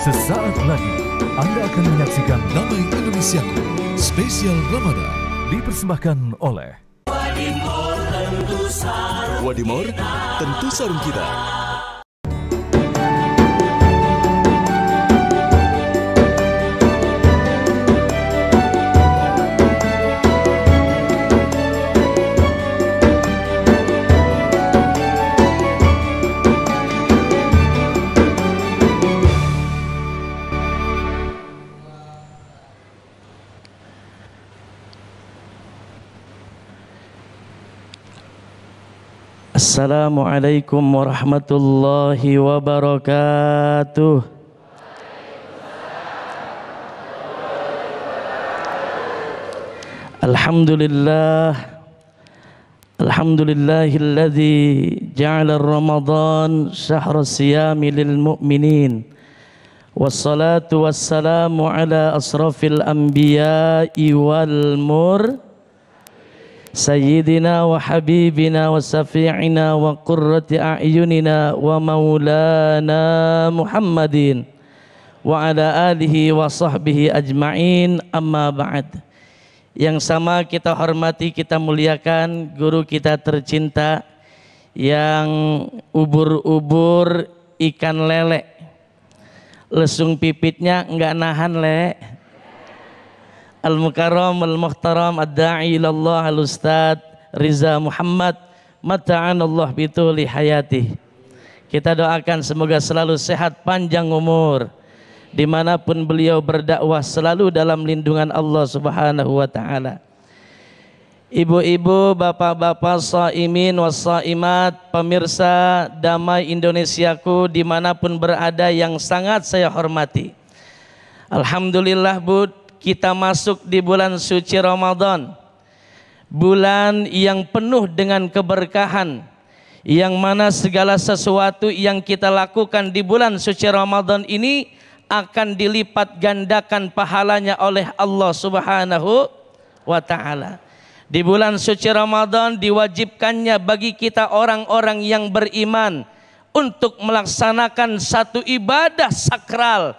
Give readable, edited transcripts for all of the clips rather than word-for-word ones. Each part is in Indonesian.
Sesaat lagi Anda akan menyaksikan Damai Indonesiaku Spesial Ramadan dipersembahkan oleh Wadimor tentu sarung kita. Assalamualaikum warahmatullahi wabarakatuh. Alhamdulillahilladzi ja'ala Ramadan syahra siyami lil mu'minin. Wassalatu wassalamu ala asrafil anbiya'i wal Sayyidina wa habibina wa safi'ina wa qurrati a'yunina wa maulana Muhammadin wa ala alihi wa sahbihi ajma'in, amma ba'd. Yang sama kita hormati, kita muliakan guru kita tercinta yang ubur-ubur ikan lele, lesung pipitnya enggak nahan Al-Mukarram, Al-Muhtaram, Ad-Da'i ilallah, Al-Ustadz Riza Muhammad, mata'anallah bituli hayatih. Kita doakan semoga selalu sehat, panjang umur, dimanapun beliau berdakwah, selalu dalam lindungan Allah subhanahu wa ta'ala. Ibu-ibu, bapak-bapak, shaimin wassaimat, pemirsa Damai Indonesiaku dimanapun berada yang sangat saya hormati. Alhamdulillah Bud, kita masuk di bulan suci Ramadan, bulan yang penuh dengan keberkahan, yang mana segala sesuatu yang kita lakukan di bulan suci Ramadan ini akan dilipat gandakan pahalanya oleh Allah subhanahu wa ta'ala. Di bulan suci Ramadan diwajibkannya bagi kita orang-orang yang beriman untuk melaksanakan satu ibadah sakral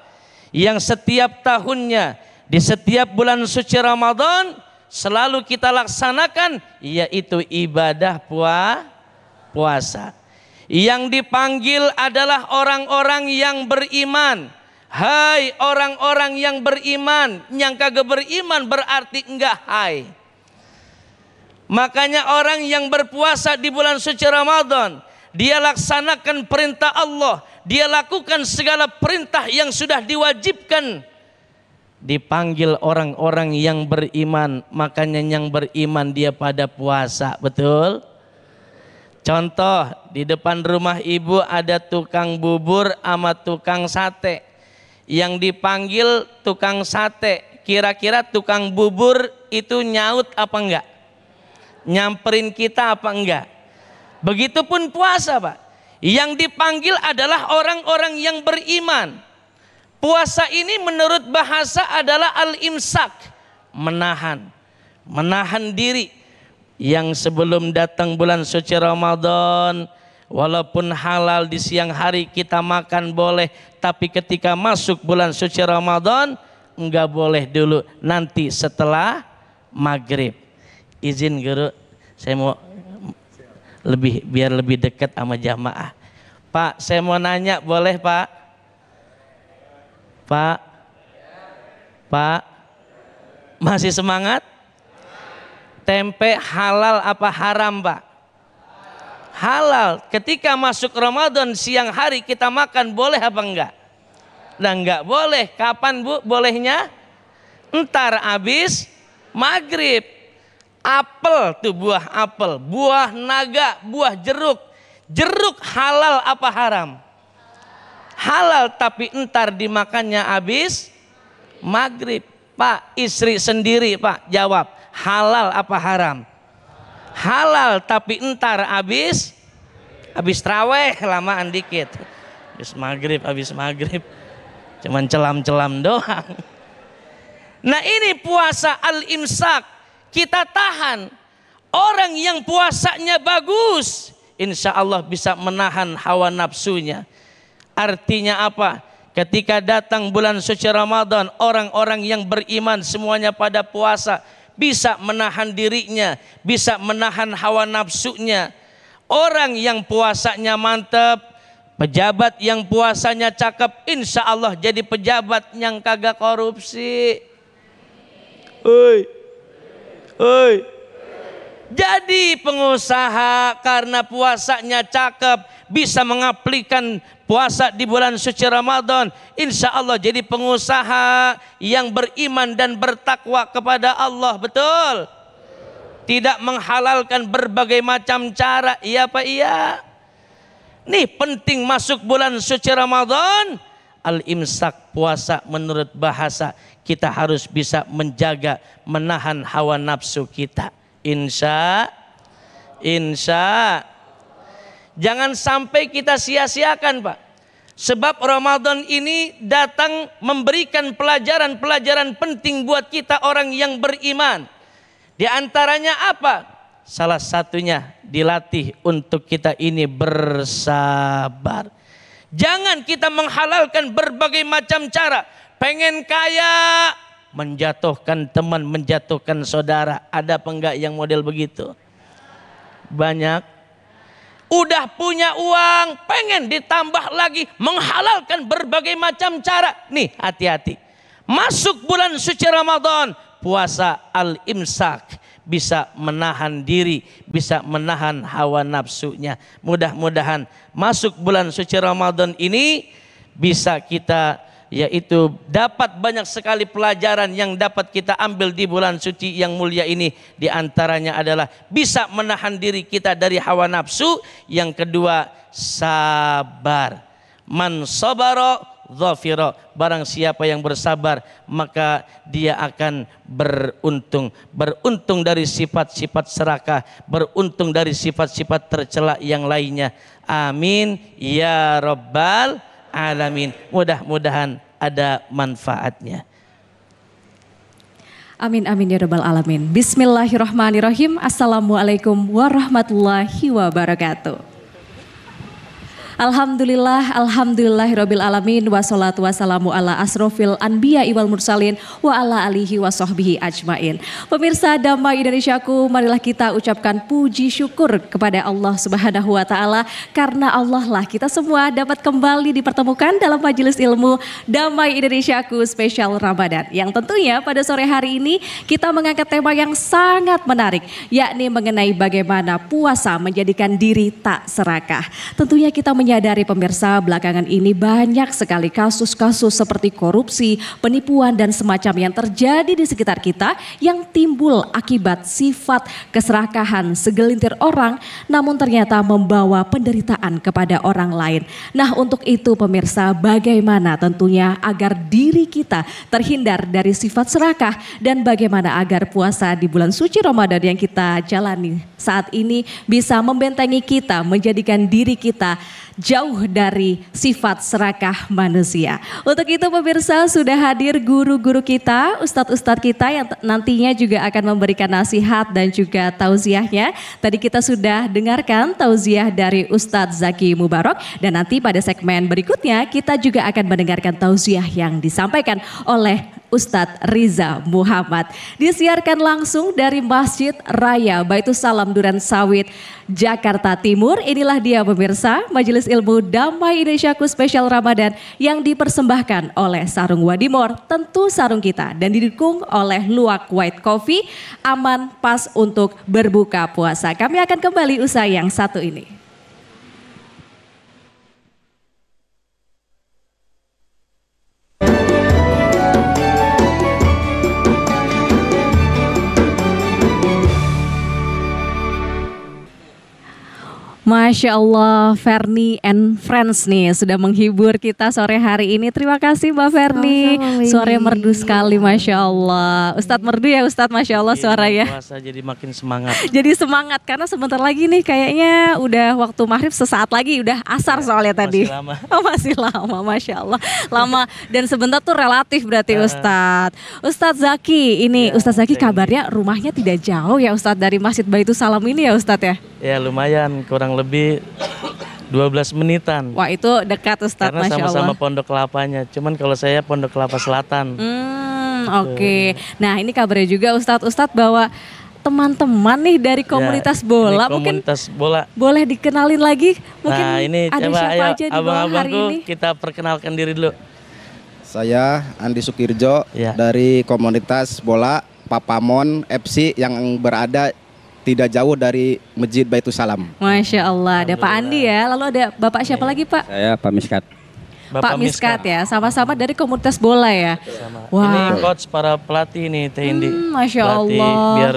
yang setiap tahunnya di setiap bulan suci Ramadan selalu kita laksanakan, yaitu ibadah puasa. Yang dipanggil adalah orang-orang yang beriman. Hai orang-orang yang beriman, yang kagak beriman berarti enggak hai. Makanya orang yang berpuasa di bulan suci Ramadan, dia laksanakan perintah Allah, dia lakukan segala perintah yang sudah diwajibkan. Dipanggil orang-orang yang beriman, makanya yang beriman dia pada puasa, betul? Contoh, di depan rumah ibu ada tukang bubur sama tukang sate. Yang dipanggil tukang sate, kira-kira tukang bubur itu nyaut apa enggak? Nyamperin kita apa enggak? Begitupun puasa, Pak. Yang dipanggil adalah orang-orang yang beriman. Puasa ini menurut bahasa adalah al-imsak, menahan diri. Yang sebelum datang bulan suci Ramadan, walaupun halal di siang hari kita makan boleh, tapi ketika masuk bulan suci Ramadan enggak boleh dulu, nanti setelah maghrib. Izin guru, saya mau biar lebih dekat sama jamaah. Pak, saya mau nanya, boleh Pak? Pak, masih semangat? Tempe halal apa haram, Pak? Halal. Ketika masuk Ramadan siang hari kita makan, boleh apa enggak? Nah, enggak boleh. Kapan Bu bolehnya? Entar habis maghrib. Apel tuh, buah apel, buah naga, buah jeruk. Jeruk halal apa haram? Halal, tapi entar dimakannya habis maghrib. Pak, istri sendiri Pak, jawab, halal apa haram? Halal, tapi entar habis traweh, lamaan dikit. Habis maghrib cuman celam-celam doang. Nah ini puasa al-imsak, kita tahan. Orang yang puasanya bagus, insya Allah bisa menahan hawa nafsunya. Artinya apa? ketika datang bulan suci Ramadan, orang-orang yang beriman semuanya pada puasa, bisa menahan dirinya, bisa menahan hawa nafsunya. Orang yang puasanya mantap, pejabat yang puasanya cakep, insya Allah jadi pejabat yang kagak korupsi. Jadi pengusaha karena puasanya cakep, bisa mengaplikan puasa di bulan suci Ramadan, insya Allah jadi pengusaha yang beriman dan bertakwa kepada Allah. Betul? Tidak menghalalkan berbagai macam cara. Iya Pak, iya. Nih penting masuk bulan suci Ramadan, al-imsak, puasa menurut bahasa, kita harus bisa menjaga, menahan hawa nafsu kita. Insya. Jangan sampai kita sia-siakan Pak. Sebab Ramadan ini datang memberikan pelajaran-pelajaran penting buat kita orang yang beriman. Di antaranya apa? Salah satunya dilatih untuk kita ini bersabar. Jangan kita menghalalkan berbagai macam cara. Pengen kaya, menjatuhkan teman, menjatuhkan saudara. Ada apa enggak yang model begitu? Banyak. Udah punya uang, pengen ditambah lagi, menghalalkan berbagai macam cara. Nih, hati-hati. Masuk bulan suci Ramadan, puasa al-imsak, bisa menahan diri, bisa menahan hawa nafsunya. Mudah-mudahan masuk bulan suci Ramadan ini bisa kita, yaitu dapat banyak sekali pelajaran yang dapat kita ambil di bulan suci yang mulia ini. Di antaranya adalah bisa menahan diri kita dari hawa nafsu. Yang kedua, sabar. Man sabara dhafira, barang siapa yang bersabar maka dia akan beruntung. Beruntung dari sifat-sifat serakah, beruntung dari sifat-sifat tercela yang lainnya. Amin ya rabbal alamin. Mudah-mudahan ada manfaatnya. Amin amin ya rabbal alamin. Bismillahirrahmanirrahim. Assalamualaikum warahmatullahi wabarakatuh. Alhamdulillahirabbil alamin, wassalatu wassalamu ala asrofil anbiya wal mursalin wa ala alihi wa sahbihi ajmain. Pemirsa Damai Indonesiaku, marilah kita ucapkan puji syukur kepada Allah Subhanahu wa taala, karena Allah lah kita semua dapat kembali dipertemukan dalam majelis ilmu Damai Indonesiaku spesial Ramadan. Yang tentunya pada sore hari ini kita mengangkat tema yang sangat menarik, yakni mengenai bagaimana puasa menjadikan diri tak serakah. Tentunya kita menyadari pemirsa, belakangan ini banyak sekali kasus-kasus seperti korupsi, penipuan dan semacam yang terjadi di sekitar kita yang timbul akibat sifat keserakahan segelintir orang, namun ternyata membawa penderitaan kepada orang lain. Nah, untuk itu pemirsa, bagaimana tentunya agar diri kita terhindar dari sifat serakah dan bagaimana agar puasa di bulan suci Ramadan yang kita jalani saat ini bisa membentengi kita, menjadikan diri kita jauh dari sifat serakah manusia. Untuk itu pemirsa, sudah hadir guru-guru kita, ustadz-ustadz kita yang nantinya juga akan memberikan nasihat dan juga tausiahnya. Tadi kita sudah dengarkan tausiah dari Ustadz Zaki Mubarak, dan nanti pada segmen berikutnya kita juga akan mendengarkan tausiah yang disampaikan oleh Ustadz Riza Muhammad. Disiarkan langsung dari Masjid Raya Baitus Salam Duren Sawit, Jakarta Timur. Inilah dia pemirsa, Majelis Ilmu Damai Indonesiaku spesial Ramadan yang dipersembahkan oleh Sarung Wadimor, tentu sarung kita, dan didukung oleh Luwak White Coffee, aman pas untuk berbuka puasa. Kami akan kembali usai yang satu ini. Masya Allah, Ferni and Friends nih sudah menghibur kita sore hari ini. Terima kasih Mbak Ferni, suara merdu sekali Masya Allah. Ustadz merdu ya Ustadz, Masya Allah suaranya. Puasa jadi makin semangat. Jadi semangat karena sebentar lagi nih kayaknya udah waktu maghrib, sesaat lagi udah asar soalnya tadi. Masih lama. Oh masih lama, Masya Allah. Lama dan sebentar tuh relatif berarti Ustadz. Ustadz Zaki, ini ya, Ustadz Zaki kabarnya rumahnya tidak jauh ya Ustadz dari Masjid Baitus Salam ini ya Ustadz ya? Ya lumayan, kurang lebih 12 menitan. Wah itu dekat Ustadz, Karena Masya sama-sama Allah. Pondok Kelapanya. Cuman kalau saya Pondok Kelapa Selatan. Oke. Nah ini kabarnya juga Ustadz bahwa teman-teman nih dari komunitas Ya, bola ini mungkin komunitas bola. boleh dikenalin lagi. Mungkin Nah ini ada coba siapa ayo aja di bawah hari abang-abangku ini. kita perkenalkan diri dulu. Saya Andi Sukirjo Ya. dari komunitas bola Papamon FC yang berada tidak jauh dari Masjid Baitul Salam. Masya Allah, ada Pak Andi ya. Lalu ada Bapak siapa lagi Pak? Saya Pak Miskat. Pak Miskat ya, sama-sama dari komunitas bola ya. Ini coach para pelatih nih Teh Indi. Masya Pelatih Allah. biar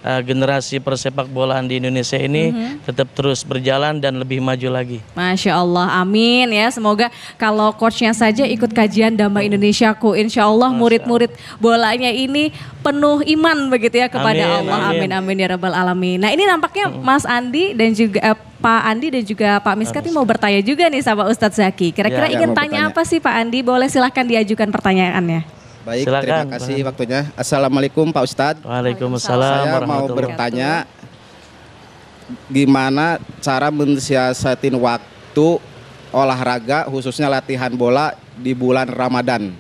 generasi persepak bolaan di Indonesia ini tetap terus berjalan dan lebih maju lagi. Masya Allah, amin ya. Semoga kalau coachnya saja ikut kajian Damai Indonesiaku, insya Allah murid-murid bolanya ini penuh iman begitu ya kepada Amin, Allah. Amin, amin ya Rabbal Alamin. Nah ini nampaknya Mas Andi dan juga Pak Andi dan juga Pak Miskat ini mau bertanya juga nih sama Ustadz Zaki. Kira-kira Ya, ingin mau tanya bertanya. apa sih Pak Andi? Boleh silahkan diajukan pertanyaannya. Baik, Silakan, terima kasih Pak. waktunya. Assalamualaikum Pak Ustadz. Waalaikumsalam Saya mau warahmatullahi bertanya gimana cara mensiasatin waktu olahraga khususnya latihan bola di bulan Ramadan.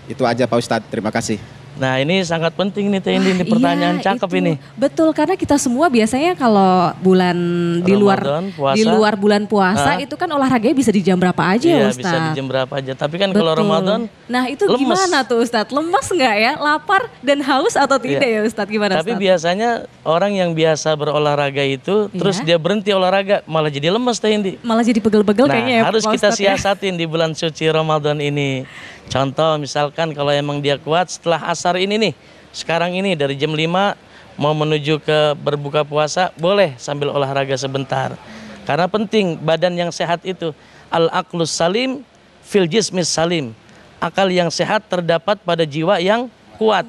Itu aja Pak Ustadz, terima kasih. Nah ini sangat penting nih Teh Indi, ini pertanyaan Iya, cakep itu. ini. Betul, karena kita semua biasanya kalau bulan di luar Ramadan, puasa. di luar bulan puasa itu kan olahraganya bisa di jam berapa aja ya Iya Ustadz. bisa di jam berapa aja. Tapi kan kalau Betul. Ramadan Nah itu lemes. gimana tuh Ustadz? Lemes nggak ya? Lapar dan haus atau tidak ya Ustadz? Gimana Tapi Ustadz? biasanya orang yang biasa berolahraga itu terus dia berhenti olahraga malah jadi lemes Teh Indi. Malah jadi pegel-pegel Nah kayaknya ya harus Pak kita Ustadz ya. siasatin di bulan suci Ramadan ini. Contoh misalkan kalau emang dia kuat setelah asar ini nih. Sekarang ini dari jam 5 mau menuju ke berbuka puasa boleh sambil olahraga sebentar. Karena penting badan yang sehat itu al-aqlus salim fil jismis salim. Akal yang sehat terdapat pada jiwa yang kuat.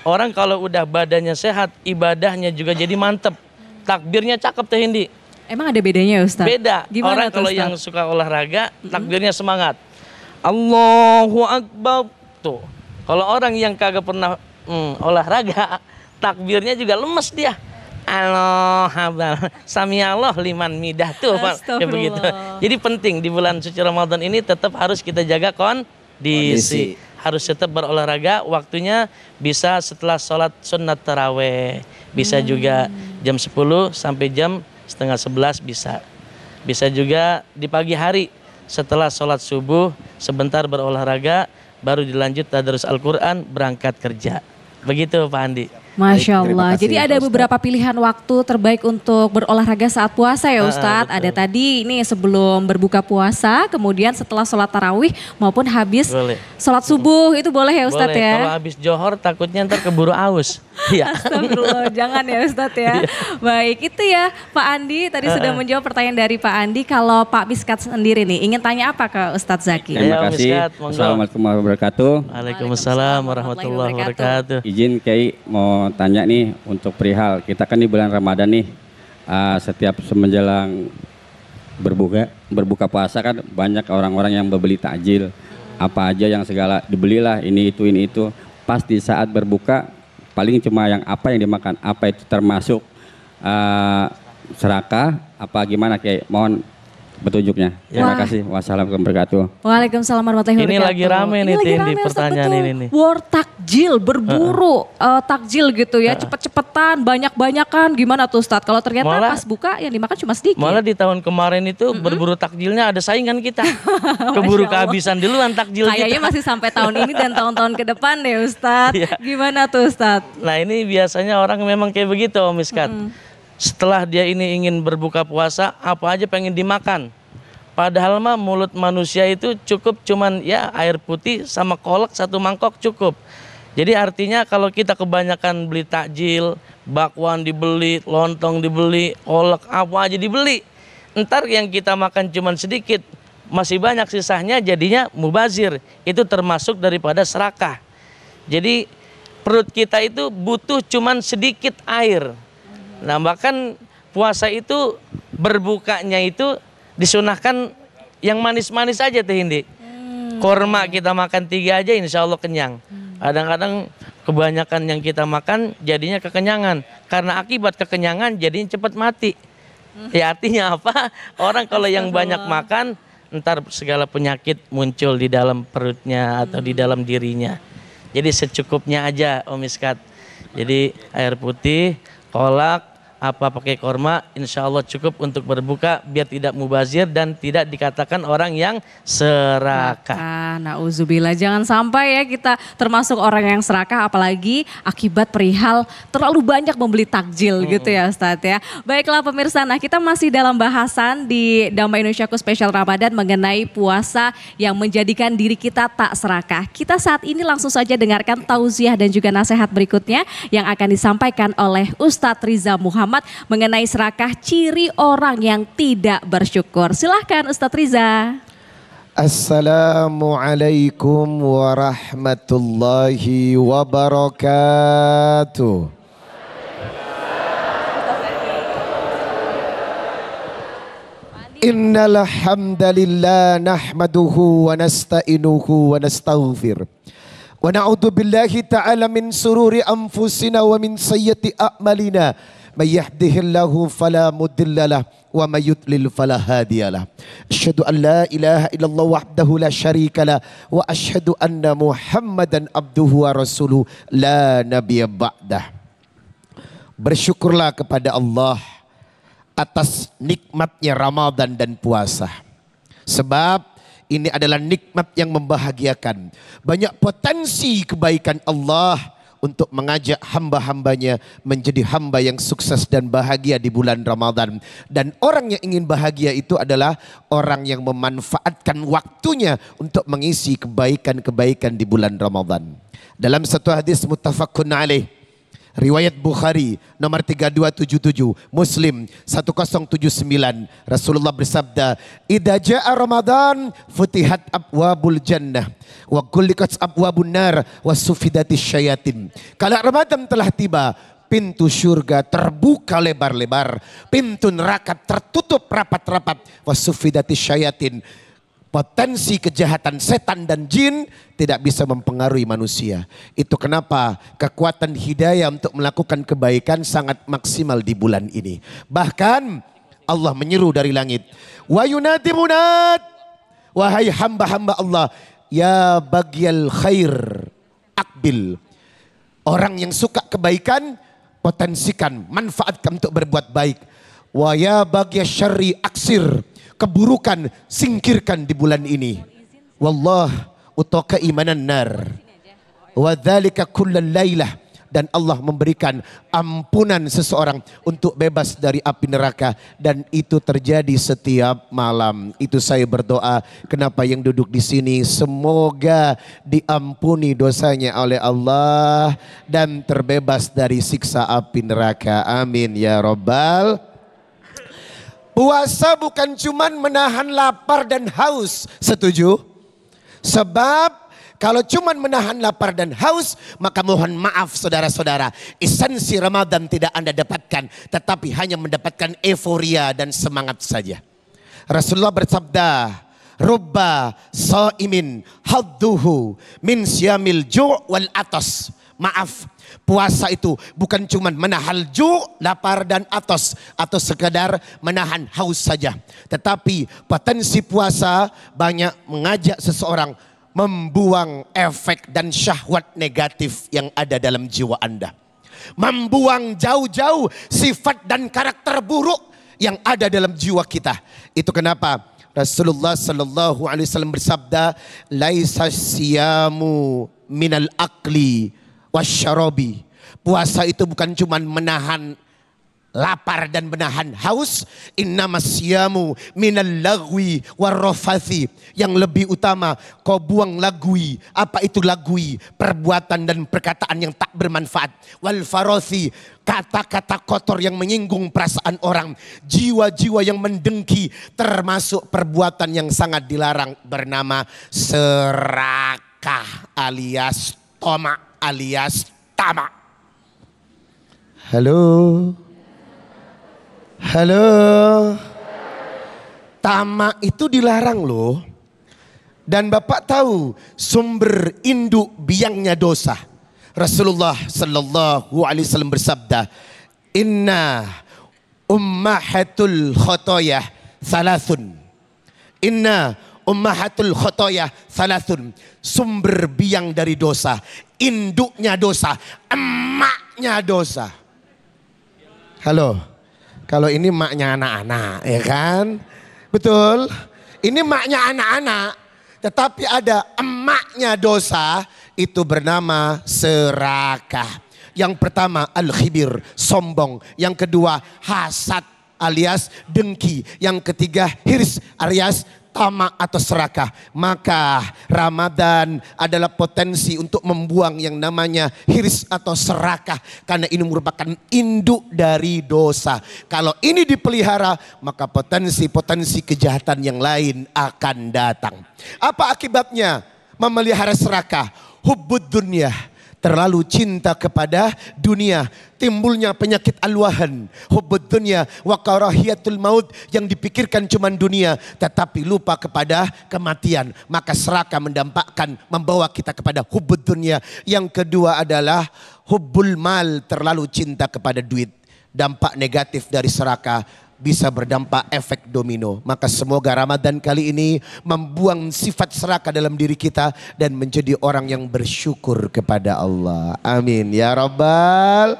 Orang kalau udah badannya sehat, ibadahnya juga jadi mantep. Takbirnya cakep Teh Indi. Emang ada bedanya ya Ustadz? Beda. Gimana Orang tuh, kalau Ustadz? yang suka olahraga, takbirnya semangat. Allahu Akbar. Tuh. Kalau orang yang kagak pernah olahraga, takbirnya juga lemes dia. Allah Akbar. Sami Allah liman midah tuh Pak. Ya begitu. Jadi penting di bulan suci Ramadan ini tetap harus kita jaga kondisi. Harus tetap berolahraga, waktunya bisa setelah sholat sunat taraweh. Bisa juga jam 10 sampai jam setengah 11 bisa. Bisa juga di pagi hari setelah sholat subuh sebentar berolahraga, baru dilanjut tadarus Al-Quran, berangkat kerja. Begitu Pak Andi. Masya Baik, terima Allah. kasih, Jadi Pak ada Ustadz. beberapa pilihan waktu terbaik untuk berolahraga saat puasa ya Ustadz. Ada tadi ini sebelum berbuka puasa, kemudian setelah sholat tarawih maupun habis Boleh. sholat subuh itu boleh ya Ustadz Boleh, ya. kalau habis johor takutnya ntar keburu aus. Iya. Astagfirullah, jangan ya Ustadz ya. Baik, itu ya Pak Andi tadi sudah menjawab pertanyaan dari Pak Andi. Kalau Pak Miskat sendiri nih, ingin tanya apa ke Ustadz Zaki? Ayo, Terima kasih. Miskat, monggo. Assalamualaikum warahmatullahi wabarakatuh. Waalaikumsalam warahmatullahi wabarakatuh. Izin Kiai mau tanya nih untuk perihal kita kan di bulan Ramadan nih, setiap semenjelang berbuka puasa kan banyak orang-orang yang membeli takjil, apa aja yang segala dibelilah ini itu. Pas di saat berbuka paling cuma yang dimakan, apa itu termasuk serakah apa gimana Kiai? Mohon petunjuknya. Terima Wah. kasih. Wassalamualaikum warahmatullahi wabarakatuh. Waalaikumsalam warahmatullahi Ini wabarakatuh. lagi rame nih, Tindi, rame, Ustadz, pertanyaan betul. ini nih. War takjil, berburu takjil gitu ya, cepet-cepetan, banyak-banyakan. Gimana tuh Ustadz? Kalau ternyata Malah- pas buka yang dimakan cuma sedikit. Malah di tahun kemarin itu berburu takjilnya ada saingan kita. Keburu kehabisan duluan takjil Kayaknya kita. masih sampai tahun ini dan tahun-tahun ke depan deh Ustadz. Iya. Gimana tuh Ustadz? Nah ini biasanya orang memang kayak begitu Om Miskat. Setelah dia ini ingin berbuka puasa, apa aja pengen dimakan. Padahal mah mulut manusia itu cukup cuman ya air putih sama kolak satu mangkok cukup. Jadi artinya kalau kita kebanyakan beli takjil, bakwan dibeli, lontong dibeli, kolak apa aja dibeli. Ntar yang kita makan cuman sedikit, masih banyak sisanya jadinya mubazir. Itu termasuk daripada serakah. Jadi perut kita itu butuh cuman sedikit air. Nah bahkan puasa itu berbukanya itu disunahkan yang manis-manis aja Teh Hindi. Korma kita makan 3 aja insya Allah kenyang. Kadang-kadang kebanyakan yang kita makan jadinya kekenyangan. Karena akibat kekenyangan jadinya cepat mati. Ya artinya apa? Orang kalau yang banyak makan, ntar segala penyakit muncul di dalam perutnya atau di dalam dirinya. Jadi secukupnya aja Om Miskat. Jadi air putih, kolak, apa pakai korma, insya Allah cukup untuk berbuka biar tidak mubazir dan tidak dikatakan orang yang serakah. Nauzubillah, jangan sampai ya kita termasuk orang yang serakah, apalagi akibat perihal terlalu banyak membeli takjil gitu ya Ustadz ya. Baiklah pemirsa, nah kita masih dalam bahasan di Damai Indonesiaku Spesial Ramadan mengenai puasa yang menjadikan diri kita tak serakah. Kita saat ini langsung saja dengarkan tausiah dan juga nasihat berikutnya yang akan disampaikan oleh Ustadz Riza Muhammad mengenai serakah, ciri orang yang tidak bersyukur. Silahkan Ustadz Riza. Assalamualaikum warahmatullahi wabarakatuh. Innal hamdalillah nahmaduhu wa nasta'inuhu wa nastaghfir. Wa na'udzu billahi ta'ala min sururi anfusina wa min sayyiati a'malina. May yahdihillahu fala mudhillalah wa may yudlil fala hadiyalah. Asyhadu an la ilaha illallah wahdahu la syarikalah wa asyhadu anna Muhammadan abduhu wa rasuluh la nabiyya ba'dah. Bersyukurlah kepada Allah atas nikmatnya Ramadan dan puasa. Sebab ini adalah nikmat yang membahagiakan. Banyak potensi kebaikan Allah untuk mengajak hamba-hambanya menjadi hamba yang sukses dan bahagia di bulan Ramadan. Dan orang yang ingin bahagia itu adalah orang yang memanfaatkan waktunya untuk mengisi kebaikan-kebaikan di bulan Ramadan. Dalam satu hadis muttafaqun alaih, riwayat Bukhari nomor 3277, Muslim 1079, Rasulullah bersabda, "Idza jaa Ramadan futihat abwabul jannah wa ghulliqat abwabun nar wa sufidatis syayatin." Kalau Ramadan telah tiba, pintu surga terbuka lebar-lebar, pintu neraka tertutup rapat-rapat, wa sufidatis syayatin. Potensi kejahatan setan dan jin tidak bisa mempengaruhi manusia. Itu kenapa kekuatan hidayah untuk melakukan kebaikan sangat maksimal di bulan ini. Bahkan Allah menyeru dari langit, wa yunadi munad, wahai hamba-hamba Allah, ya bagyal khair akbil. Orang yang suka kebaikan, potensikan, manfaatkan untuk berbuat baik. Wa ya bagyal syarri aksir. Keburukan singkirkan di bulan ini. Wallah utaka imanan nar. Wa dzalika kullal lailah. Dan Allah memberikan ampunan seseorang untuk bebas dari api neraka. Dan itu terjadi setiap malam. Itu saya berdoa. Kenapa yang duduk di sini semoga diampuni dosanya oleh Allah. Dan terbebas dari siksa api neraka. Amin ya Rabbal. Puasa bukan cuman menahan lapar dan haus, setuju? Sebab kalau cuman menahan lapar dan haus, maka mohon maaf saudara-saudara, esensi Ramadan tidak Anda dapatkan, tetapi hanya mendapatkan euforia dan semangat saja. Rasulullah bersabda, "Rubba shaimin hadduhu min syamil ju' wal atas." Maaf, puasa itu bukan cuma menahan lapar dan atos atau sekadar menahan haus saja. Tetapi potensi puasa banyak mengajak seseorang membuang efek dan syahwat negatif yang ada dalam jiwa Anda. Membuang jauh-jauh sifat dan karakter buruk yang ada dalam jiwa kita. Itu kenapa Rasulullah sallallahu alaihi wasallam bersabda, "Laisa siyamu minal akli wasyarabi." Puasa itu bukan cuma menahan lapar dan menahan haus. Innamasyamu minal lagwi warrafathi. Yang lebih utama kau buang lagwi. Apa itu lagwi? Perbuatan dan perkataan yang tak bermanfaat. Wal farothi, kata-kata kotor yang menyinggung perasaan orang. Jiwa-jiwa yang mendengki, termasuk perbuatan yang sangat dilarang bernama serakah alias tomak alias tamak. Halo. Halo. Tamak itu dilarang loh. Dan Bapak tahu sumber induk biangnya dosa. Rasulullah sallallahu alaihi wasallam bersabda, "Inna ummahatul khotoyah salasun. Inna ummahatul khotoyah salasun. Sumber biang dari dosa, induknya dosa, emaknya dosa. Halo, kalau ini maknya anak-anak, ya kan? Betul? Ini maknya anak-anak, tetapi ada emaknya dosa, itu bernama serakah. Yang pertama al-khibir, sombong. Yang kedua hasad alias dengki. Yang ketiga hirs alias tamak atau serakah. Maka Ramadan adalah potensi untuk membuang yang namanya hirs atau serakah. Karena ini merupakan induk dari dosa. Kalau ini dipelihara, maka potensi-potensi kejahatan yang lain akan datang. Apa akibatnya memelihara serakah? Hubbud dunya, terlalu cinta kepada dunia, timbulnya penyakit alwahan, hubbud dunya wa karahiyatul maut, yang dipikirkan cuma dunia tetapi lupa kepada kematian. Maka serakah mendampakkan, membawa kita kepada hubbud dunya. Yang kedua adalah hubbul mal, terlalu cinta kepada duit. Dampak negatif dari serakah bisa berdampak efek domino. Maka semoga Ramadan kali ini membuang sifat serakah dalam diri kita dan menjadi orang yang bersyukur kepada Allah. Amin ya Rabbal.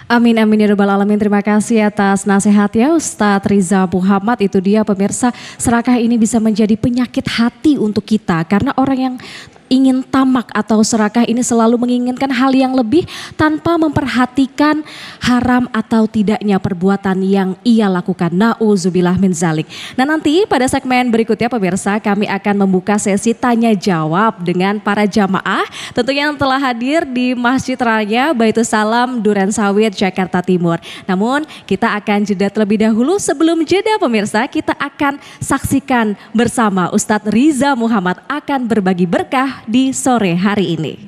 Amin amin ya rabbal alamin. Terima kasih atas nasihatnya Ustadz Riza Muhammad. Itu dia pemirsa, serakah ini bisa menjadi penyakit hati untuk kita. Karena orang yang ingin tamak atau serakah ini selalu menginginkan hal yang lebih tanpa memperhatikan haram atau tidaknya perbuatan yang ia lakukan. Na'udzubillah min zalik. Nah nanti pada segmen berikutnya pemirsa, kami akan membuka sesi tanya jawab dengan para jamaah tentunya yang telah hadir di Masjid Raya Baitus Salam Duren Sawit Jakarta Timur. Namun kita akan jeda terlebih dahulu. Sebelum jeda pemirsa, kita akan saksikan bersama Ustadz Riza Muhammad akan berbagi berkah di sore hari ini.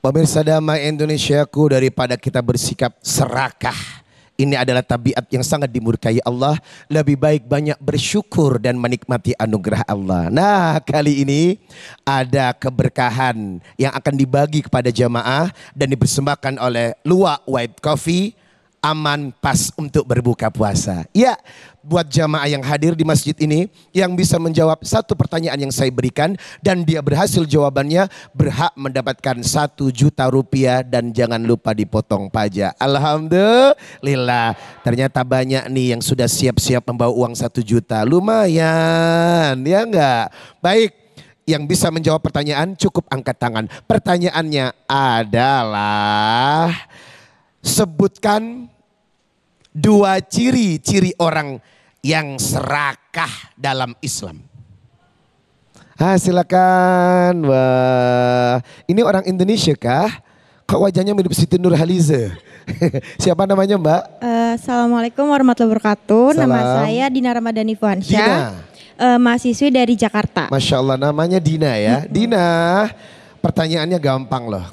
Pemirsa damai Indonesiaku, daripada kita bersikap serakah, ini adalah tabiat yang sangat dimurkai Allah. Lebih baik banyak bersyukur dan menikmati anugerah Allah. Nah kali ini ada keberkahan yang akan dibagi kepada jamaah dan dipersembahkan oleh Luwak White Coffee. Aman pas untuk berbuka puasa. Ya, buat jamaah yang hadir di masjid ini yang bisa menjawab satu pertanyaan yang saya berikan dan dia berhasil jawabannya, berhak mendapatkan 1 juta rupiah dan jangan lupa dipotong pajak. Alhamdulillah, ternyata banyak nih yang sudah siap-siap membawa uang 1 juta. Lumayan, ya enggak? Baik, yang bisa menjawab pertanyaan cukup angkat tangan. Pertanyaannya adalah, sebutkan 2 ciri-ciri orang yang serakah dalam Islam. Silakan. Wah, ini orang Indonesia kah? Kok wajahnya mirip Siti Nurhaliza? Siapa namanya Mbak? Assalamualaikum warahmatullahi wabarakatuh. Salam. Nama saya Dina Ramadhani Fuansyah. Dina. Mahasiswi dari Jakarta. Masya Allah, namanya Dina ya. Dina, pertanyaannya gampang loh.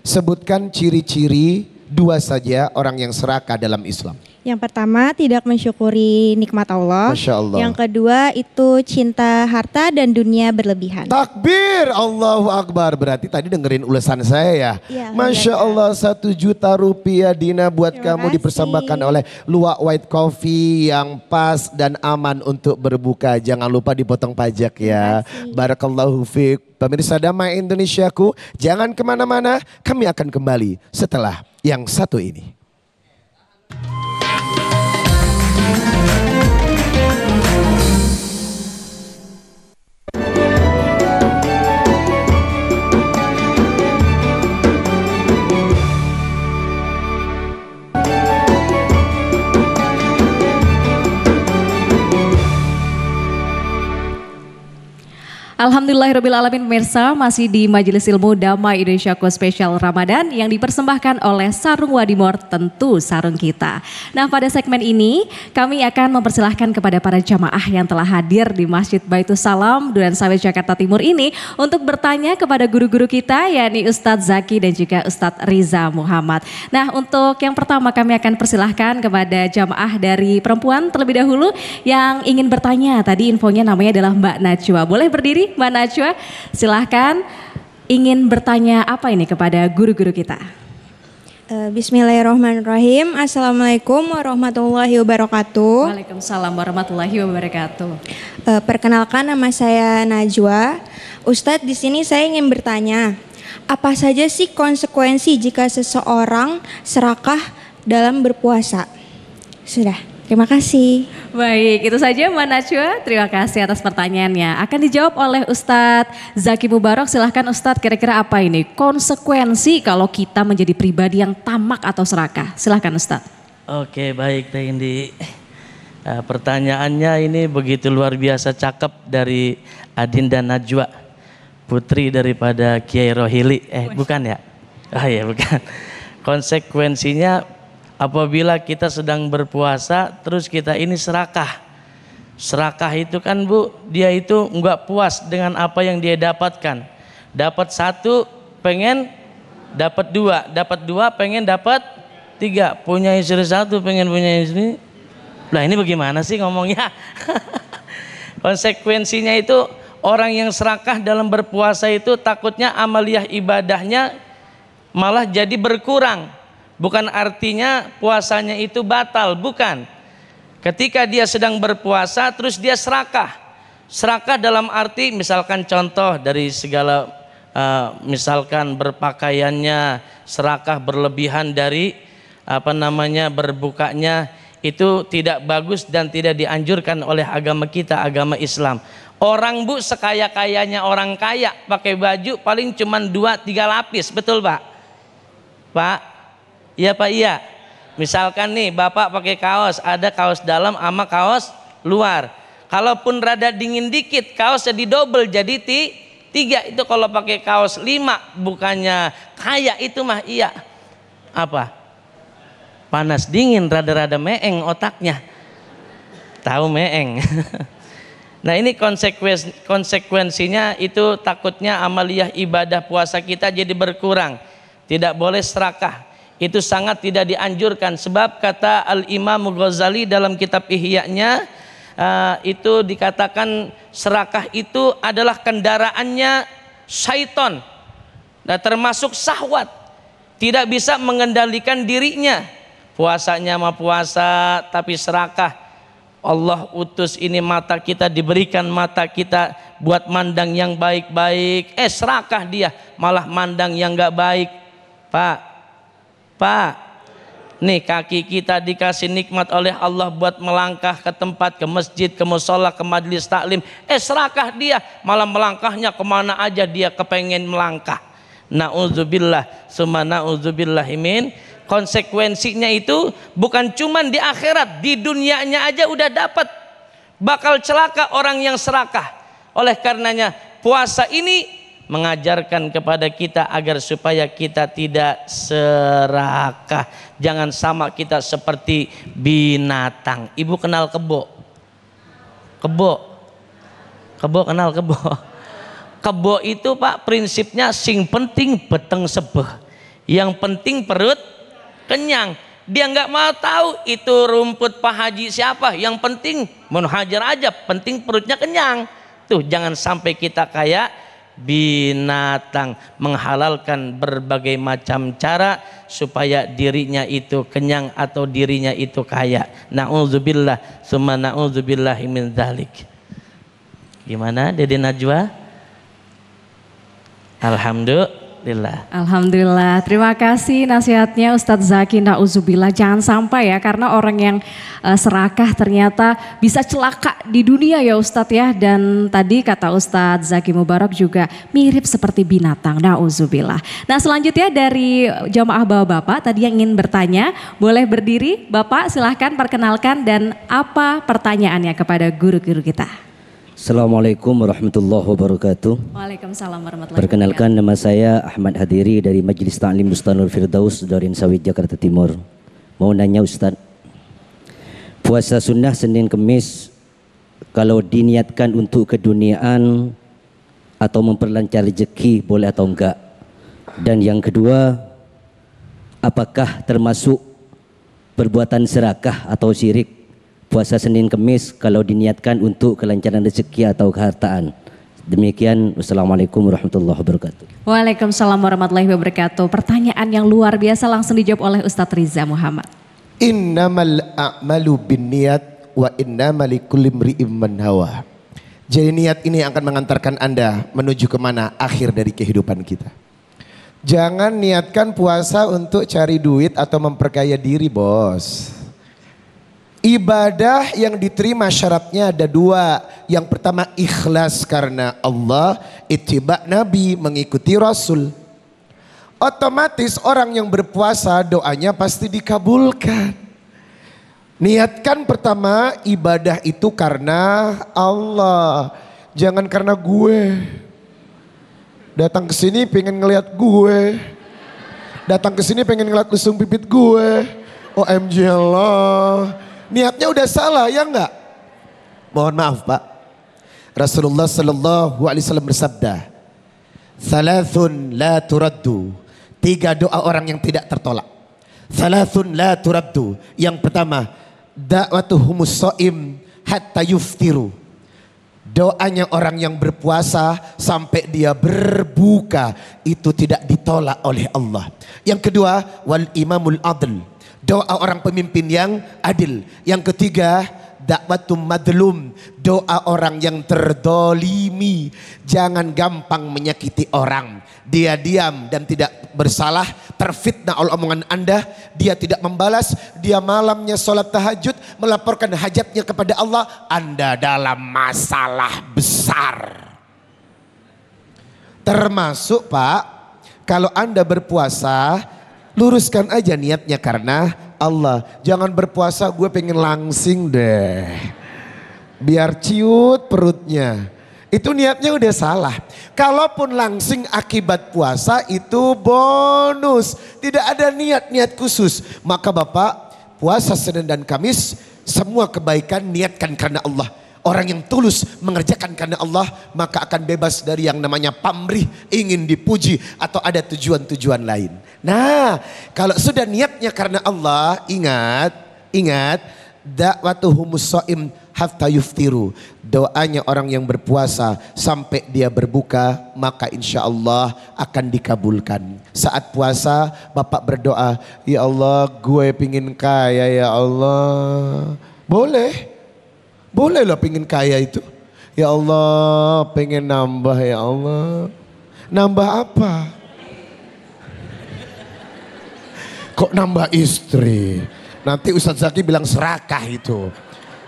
Sebutkan ciri-ciri 2 saja orang yang serakah dalam Islam. Yang pertama, tidak mensyukuri nikmat Allah. Masya Allah. Yang kedua itu cinta harta dan dunia berlebihan. Takbir, Allahu Akbar. Berarti tadi dengerin ulasan saya ya. Ya, Masya Allah, 1 juta rupiah Dina buat Terima kamu kasih. dipersembahkan oleh Luwak White Coffee yang pas dan aman untuk berbuka. Jangan lupa dipotong pajak ya. Barakallahu fiik. Pemirsa damai Indonesiaku, jangan kemana-mana. Kami akan kembali setelah yang satu ini. Alhamdulillahirrabbilalamin pemirsa, masih di Majelis Ilmu Damai Indonesiaku Spesial Ramadan yang dipersembahkan oleh Sarung Wadimor, tentu sarung kita. Nah, pada segmen ini kami akan mempersilahkan kepada para jamaah yang telah hadir di Masjid Baitus Salam Duren Sawit Jakarta Timur ini untuk bertanya kepada guru-guru kita, yakni Ustadz Zaki dan juga Ustadz Riza Muhammad. Nah, untuk yang pertama kami akan persilahkan kepada jamaah dari perempuan terlebih dahulu yang ingin bertanya. Tadi infonya namanya adalah Mbak Najwa. Boleh berdiri Mbak Najwa, silahkan ingin bertanya apa ini kepada guru-guru kita. Bismillahirrahmanirrahim. Assalamualaikum warahmatullahi wabarakatuh. Waalaikumsalam warahmatullahi wabarakatuh. Perkenalkan, nama saya Najwa. Ustadz, di sini saya ingin bertanya, apa saja sih konsekuensi jika seseorang serakah dalam berpuasa? Sudah, terima kasih. Baik, itu saja Mbak Najwa. Terima kasih atas pertanyaannya. Akan dijawab oleh Ustadz Zaki Mubarok. Silahkan Ustadz, kira-kira apa ini konsekuensi kalau kita menjadi pribadi yang tamak atau serakah? Silahkan Ustadz. Oke, baik Teh Indi. Pertanyaannya ini begitu luar biasa cakep dari Adinda Najwa, putri daripada Kiai Rohili. Bukan ya? Ah ya, bukan. Konsekuensinya apabila kita sedang berpuasa terus kita ini serakah. Serakah itu kan Bu, dia itu enggak puas dengan apa yang dia dapatkan. Dapat satu pengen dapat dua, dapat dua pengen dapat tiga, punya istri satu pengen punya istri. Lah ini bagaimana sih ngomongnya? Konsekuensinya itu orang yang serakah dalam berpuasa itu takutnya amaliyah ibadahnya malah jadi berkurang. Bukan artinya puasanya itu batal, bukan. Ketika dia sedang berpuasa terus dia serakah. Serakah dalam arti misalkan contoh dari segala misalkan berpakaiannya, serakah berlebihan dari berbukanya, itu tidak bagus dan tidak dianjurkan oleh agama kita, agama Islam. Orang Bu sekaya-kayanya orang kaya pakai baju paling cuma 2-3 lapis, betul Pak? Pak? Iya Pak, iya. Misalkan nih Bapak pakai kaos, ada kaos dalam sama kaos luar. Kalaupun rada dingin dikit, kaosnya didobel jadi 3. Itu kalau pakai kaos 5 bukannya kaya, itu mah iya. Apa? Panas dingin, rada-rada meeng otaknya. Tahu meeng. Nah ini konsekuensinya itu takutnya amaliyah ibadah puasa kita jadi berkurang. Tidak boleh serakah. Itu sangat tidak dianjurkan, sebab kata Al-Imam Ghazali dalam kitab Ihya-nya itu dikatakan serakah itu adalah kendaraannya syaitan, nah, termasuk syahwat, tidak bisa mengendalikan dirinya. Puasanya mah puasa tapi serakah. Allah utus ini mata kita, diberikan mata kita buat mandang yang baik-baik, serakah dia malah mandang yang gak baik. Pak, nih kaki kita dikasih nikmat oleh Allah buat melangkah ke tempat, ke masjid, ke musola, ke majelis taklim. Serakah dia, malah melangkahnya kemana aja dia kepengen melangkah. Na'udzubillah, summa na'udzubillahimin. Konsekuensinya itu bukan cuman di akhirat, di dunianya aja udah dapat. Bakal celaka orang yang serakah. Oleh karenanya puasa ini mengajarkan kepada kita agar supaya kita tidak serakah. Jangan sama kita seperti binatang. Ibu kenal kebo? Kebo kenal kebo? Kebo itu Pak prinsipnya sing penting beteng sebeh. Yang penting perut kenyang. Dia nggak mau tahu itu rumput Pak Haji siapa. Yang penting menhajar aja, penting perutnya kenyang. Tuh jangan sampai kita kayak binatang, menghalalkan berbagai macam cara supaya dirinya itu kenyang atau dirinya itu kaya. Na'udzubillah, summa na'udzubillahi min dzalik. Gimana Dede Najwa? Alhamdulillah, terima kasih nasihatnya Ustadz Zaki. Na'udzubillah, jangan sampai ya, karena orang yang serakah ternyata bisa celaka di dunia ya Ustadz ya. Dan tadi kata Ustadz Zaki Mubarok juga mirip seperti binatang. Na'udzubillah. Nah selanjutnya dari jamaah bapak-bapak tadi yang ingin bertanya, boleh berdiri Bapak, silahkan perkenalkan dan apa pertanyaannya kepada guru-guru kita. Assalamualaikum warahmatullahi wabarakatuh. Waalaikumsalam warahmatullahi wabarakatuh. Perkenalkan, nama saya Ahmad Hadiri dari Majelis Ta'lim Bustanul Firdaus, Duren Sawit, Jakarta Timur. Mau nanya Ustadz, puasa sunnah Senin Kemis kalau diniatkan untuk keduniaan atau memperlancar rezeki boleh atau enggak? Dan yang kedua, apakah termasuk perbuatan serakah atau syirik puasa Senin Kemis kalau diniatkan untuk kelancaran rezeki atau kehartaan? Demikian, wassalamualaikum warahmatullahi wabarakatuh. Waalaikumsalam warahmatullahi wabarakatuh. Pertanyaan yang luar biasa langsung dijawab oleh Ustadz Riza Muhammad. Innamal a'malu binniyat wa innamal likulli imri'in man hawa. Jadi niat ini akan mengantarkan Anda menuju kemana akhir dari kehidupan kita. Jangan niatkan puasa untuk cari duit atau memperkaya diri, bos. Ibadah yang diterima syaratnya ada dua. Yang pertama ikhlas karena Allah, ittiba Nabi, mengikuti Rasul. Otomatis orang yang berpuasa doanya pasti dikabulkan. Niatkan pertama ibadah itu karena Allah, jangan karena gue. Datang ke sini pengen ngeliat gue. Datang ke sini pengen ngeliat lesung pipit gue. OMG Allah. Niatnya udah salah, ya enggak? Mohon maaf Pak. Rasulullah sallallahu alaihi wasallam bersabda, "Thalathun la turaddu." 3 doa orang yang tidak tertolak. "Thalathun la turaddu." Yang pertama, da'watuhumus shaim hatta yuftiru. Doanya orang yang berpuasa sampai dia berbuka itu tidak ditolak oleh Allah. Yang kedua, wal imamul adl. Doa orang pemimpin yang adil. Yang ketiga, dakwatum madlum. Doa orang yang terdolimi. Jangan gampang menyakiti orang. Dia diam dan tidak bersalah, terfitnah oleh omongan Anda. Dia tidak membalas. Dia malamnya sholat tahajud, melaporkan hajatnya kepada Allah. Anda dalam masalah besar. Termasuk Pak, kalau Anda berpuasa, luruskan aja niatnya karena Allah. Jangan berpuasa gue pengen langsing deh, biar ciut perutnya. Itu niatnya udah salah. Kalaupun langsing akibat puasa itu bonus. Tidak ada niat-niat khusus. Maka Bapak puasa Senin dan Kamis semua kebaikan niatkan karena Allah. Orang yang tulus mengerjakan karena Allah maka akan bebas dari yang namanya pamrih, ingin dipuji atau ada tujuan-tujuan lain. Nah, kalau sudah niatnya karena Allah, ingat da'watuhumus shaim hatta yuftiru. Doanya orang yang berpuasa sampai dia berbuka maka insya Allah akan dikabulkan. Saat puasa Bapak berdoa, ya Allah gue pingin kaya ya Allah. Boleh lah pengen kaya itu. Ya Allah pengen nambah ya Allah. Nambah apa? Kok nambah istri? Nanti Ustadz Zaki bilang serakah itu.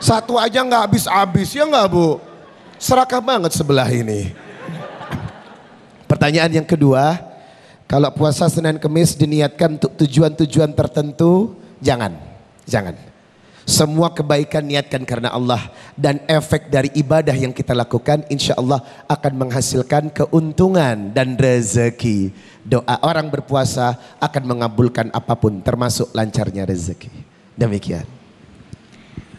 Satu aja nggak habis-habis ya nggak Bu? Serakah banget sebelah ini. Pertanyaan yang kedua. Kalau puasa Senin Kemis diniatkan untuk tujuan-tujuan tertentu, jangan. Semua kebaikan niatkan karena Allah. Dan efek dari ibadah yang kita lakukan insya Allah akan menghasilkan keuntungan dan rezeki. Doa orang berpuasa akan mengabulkan apapun termasuk lancarnya rezeki. Demikian.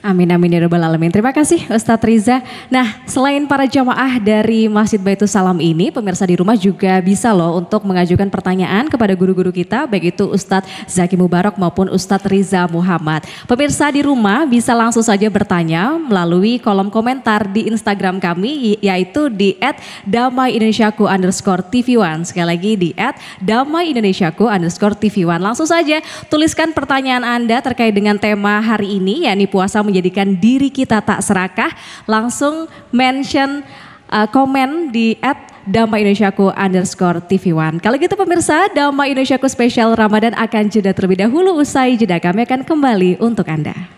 Amin amin ya rabbal alamin. Terima kasih Ustadz Riza. Nah, selain para jamaah dari Masjid Baitus Salam ini, pemirsa di rumah juga bisa loh untuk mengajukan pertanyaan kepada guru-guru kita, baik itu Ustadz Zaki Mubarak maupun Ustadz Riza Muhammad. Pemirsa di rumah bisa langsung saja bertanya melalui kolom komentar di Instagram kami, yaitu di @damaiindonesiaku_tv1. Sekali lagi di @damaiindonesiaku_tv1. Langsung saja tuliskan pertanyaan Anda terkait dengan tema hari ini, yakni puasa menjadikan diri kita tak serakah. Langsung mention komen di @damaiindonesiaku_tv1. Kalau gitu pemirsa, Damai Indonesiaku spesial Ramadan akan jeda terlebih dahulu. Usai jeda kami akan kembali untuk Anda.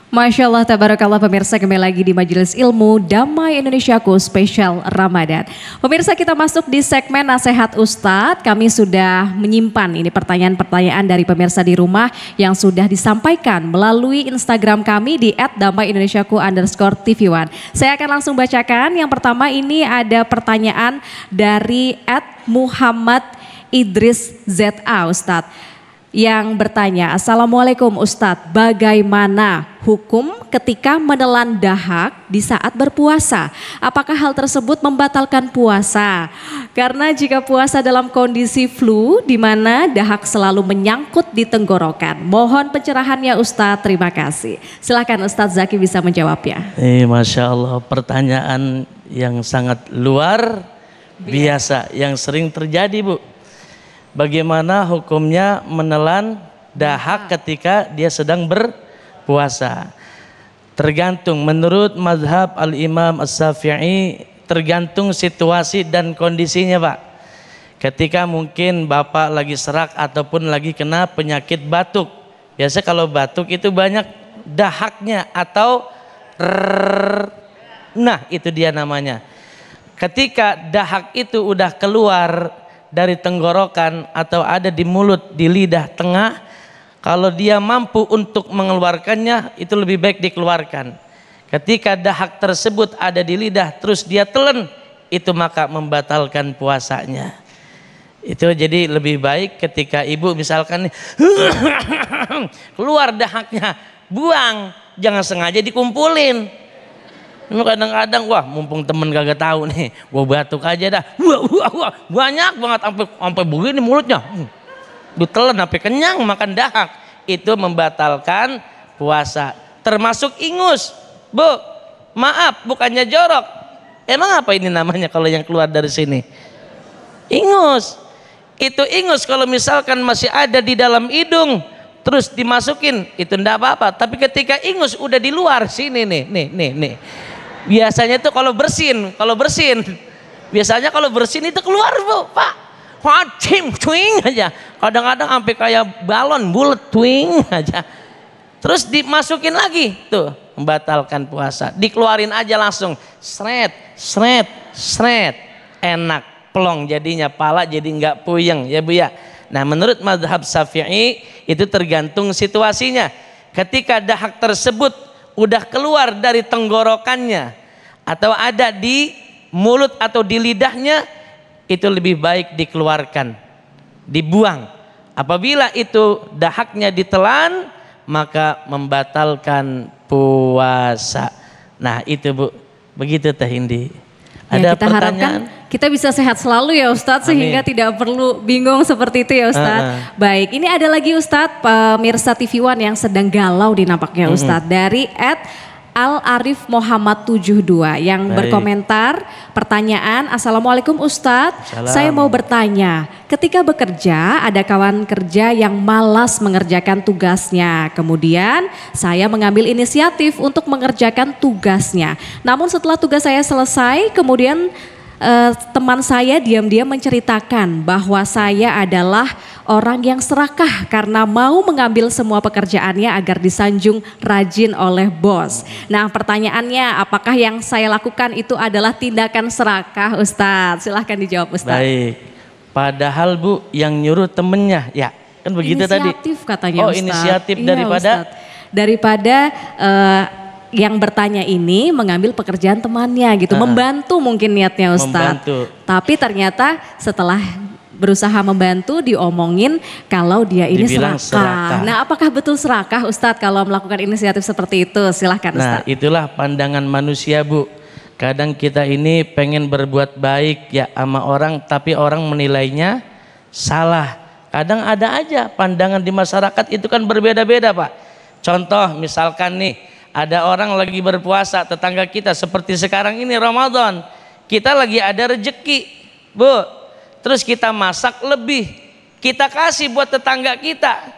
Masya Allah, tabarakallah pemirsa, kembali lagi di Majelis Ilmu Damai Indonesiaku spesial Ramadan. Pemirsa, kita masuk di segmen Nasihat Ustadz. Kami sudah menyimpan ini pertanyaan-pertanyaan dari pemirsa di rumah yang sudah disampaikan melalui Instagram kami di @damaiindonesiaku_tv1. Saya akan langsung bacakan. Yang pertama ini ada pertanyaan dari @Muhammad Idris ZA Ustadz. Yang bertanya, Assalamualaikum Ustadz, bagaimana hukum ketika menelan dahak di saat berpuasa? Apakah hal tersebut membatalkan puasa? Karena jika puasa dalam kondisi flu di mana dahak selalu menyangkut di tenggorokan. Mohon pencerahannya Ustadz, terima kasih. Silakan Ustadz Zaki bisa menjawabnya. Masya Allah, pertanyaan yang sangat luar biasa yang sering terjadi Bu. Bagaimana hukumnya menelan dahak ketika dia sedang berpuasa? Tergantung, menurut mazhab Al-Imam As-Syafi'i tergantung situasi dan kondisinya Pak. Ketika mungkin Bapak lagi serak ataupun lagi kena penyakit batuk. Biasa kalau batuk itu banyak dahaknya atau nah itu dia namanya. Ketika dahak itu udah keluar dari tenggorokan atau ada di mulut, di lidah tengah, kalau dia mampu untuk mengeluarkannya itu lebih baik dikeluarkan. Ketika dahak tersebut ada di lidah terus dia telan, itu maka membatalkan puasanya. Itu jadi lebih baik ketika ibu misalkan keluar dahaknya, buang, jangan sengaja dikumpulin. Kadang-kadang wah mumpung temen kagak tahu nih, gua batuk aja dah. Wah, banyak banget sampai begini mulutnya. Ditelan sampai kenyang makan dahak. Itu membatalkan puasa. Termasuk ingus. Bu, maaf bukannya jorok. Emang apa ini namanya kalau yang keluar dari sini? Ingus. Itu ingus kalau misalkan masih ada di dalam hidung terus dimasukin itu enggak apa-apa. Tapi ketika ingus udah di luar sini nih. Biasanya tuh kalau bersin, biasanya kalau bersin itu keluar Bu, Pak. Wacim, twing aja. Kadang-kadang sampai kayak balon bulat, twing aja. Terus dimasukin lagi, tuh membatalkan puasa. Dikeluarin aja langsung, sret. Enak, plong jadinya, pala jadi nggak puyeng ya Bu ya. Nah menurut mazhab Syafi'i itu tergantung situasinya. Ketika dahak tersebut udah keluar dari tenggorokannya atau ada di mulut atau di lidahnya, itu lebih baik dikeluarkan, dibuang. Apabila itu dahaknya ditelan, maka membatalkan puasa. Nah itu Bu, begitu Teh Indi. Ada kita pertanyaan? Harapkan kita bisa sehat selalu ya Ustadz, sehingga tidak perlu bingung seperti itu ya Ustadz. Baik, ini ada lagi Ustadz, pemirsa TV One yang sedang galau di nampaknya Ustadz. Dari @Al-Arif Muhammad 72 yang berkomentar pertanyaan, Assalamualaikum Ustadz, saya mau bertanya, ketika bekerja ada kawan kerja yang malas mengerjakan tugasnya, kemudian saya mengambil inisiatif untuk mengerjakan tugasnya, namun setelah tugas saya selesai kemudian teman saya diam-diam menceritakan bahwa saya adalah orang yang serakah karena mau mengambil semua pekerjaannya agar disanjung rajin oleh bos. Nah pertanyaannya, apakah yang saya lakukan itu adalah tindakan serakah Ustadz? Silahkan dijawab Ustadz. Baik, padahal Bu yang nyuruh temennya ya kan begitu tadi. Inisiatif katanya Ustadz. Inisiatif Iya, daripada Ustadz. Daripada yang bertanya ini mengambil pekerjaan temannya gitu, membantu mungkin niatnya Ustadz. Membantu. Tapi ternyata setelah berusaha membantu diomongin kalau dia ini serakah. Nah apakah betul serakah Ustadz kalau melakukan inisiatif seperti itu? Silahkan Ustadz. Nah itulah pandangan manusia Bu. Kadang kita ini pengen berbuat baik ya sama orang, tapi orang menilainya salah. Kadang ada aja pandangan di masyarakat itu kan berbeda-beda Pak. Contoh misalkan nih, ada orang lagi berpuasa, tetangga kita seperti sekarang ini Ramadan, kita lagi ada rejeki Bu, terus kita masak lebih, kita kasih buat tetangga kita.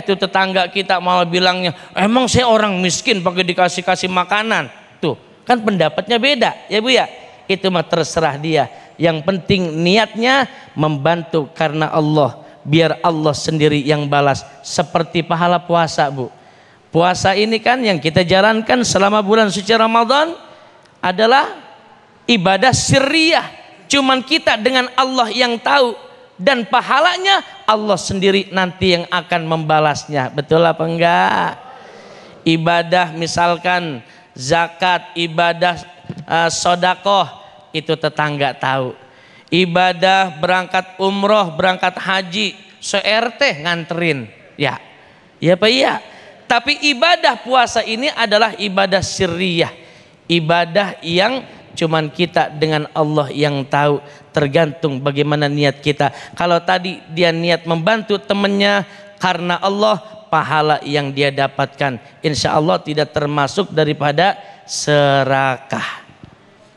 Tuh tetangga kita malah bilangnya, emang saya orang miskin pakai dikasih-kasih makanan. Tuh kan pendapatnya beda ya Bu ya. Itu mah terserah dia, yang penting niatnya membantu karena Allah, biar Allah sendiri yang balas. Seperti pahala puasa Bu. Puasa ini kan yang kita jalankan selama bulan suci Ramadan adalah ibadah sirriyah. Cuman kita dengan Allah yang tahu, dan pahalanya Allah sendiri nanti yang akan membalasnya. Betul apa enggak? Ibadah misalkan zakat, ibadah sodakoh, itu tetangga tahu. Ibadah berangkat umroh, berangkat haji, se-RT nganterin. Ya Pak, iya. Tapi ibadah puasa ini adalah ibadah sirriyah, ibadah yang cuman kita dengan Allah yang tahu, tergantung bagaimana niat kita. Kalau tadi dia niat membantu temannya karena Allah, pahala yang dia dapatkan insya Allah tidak termasuk daripada serakah.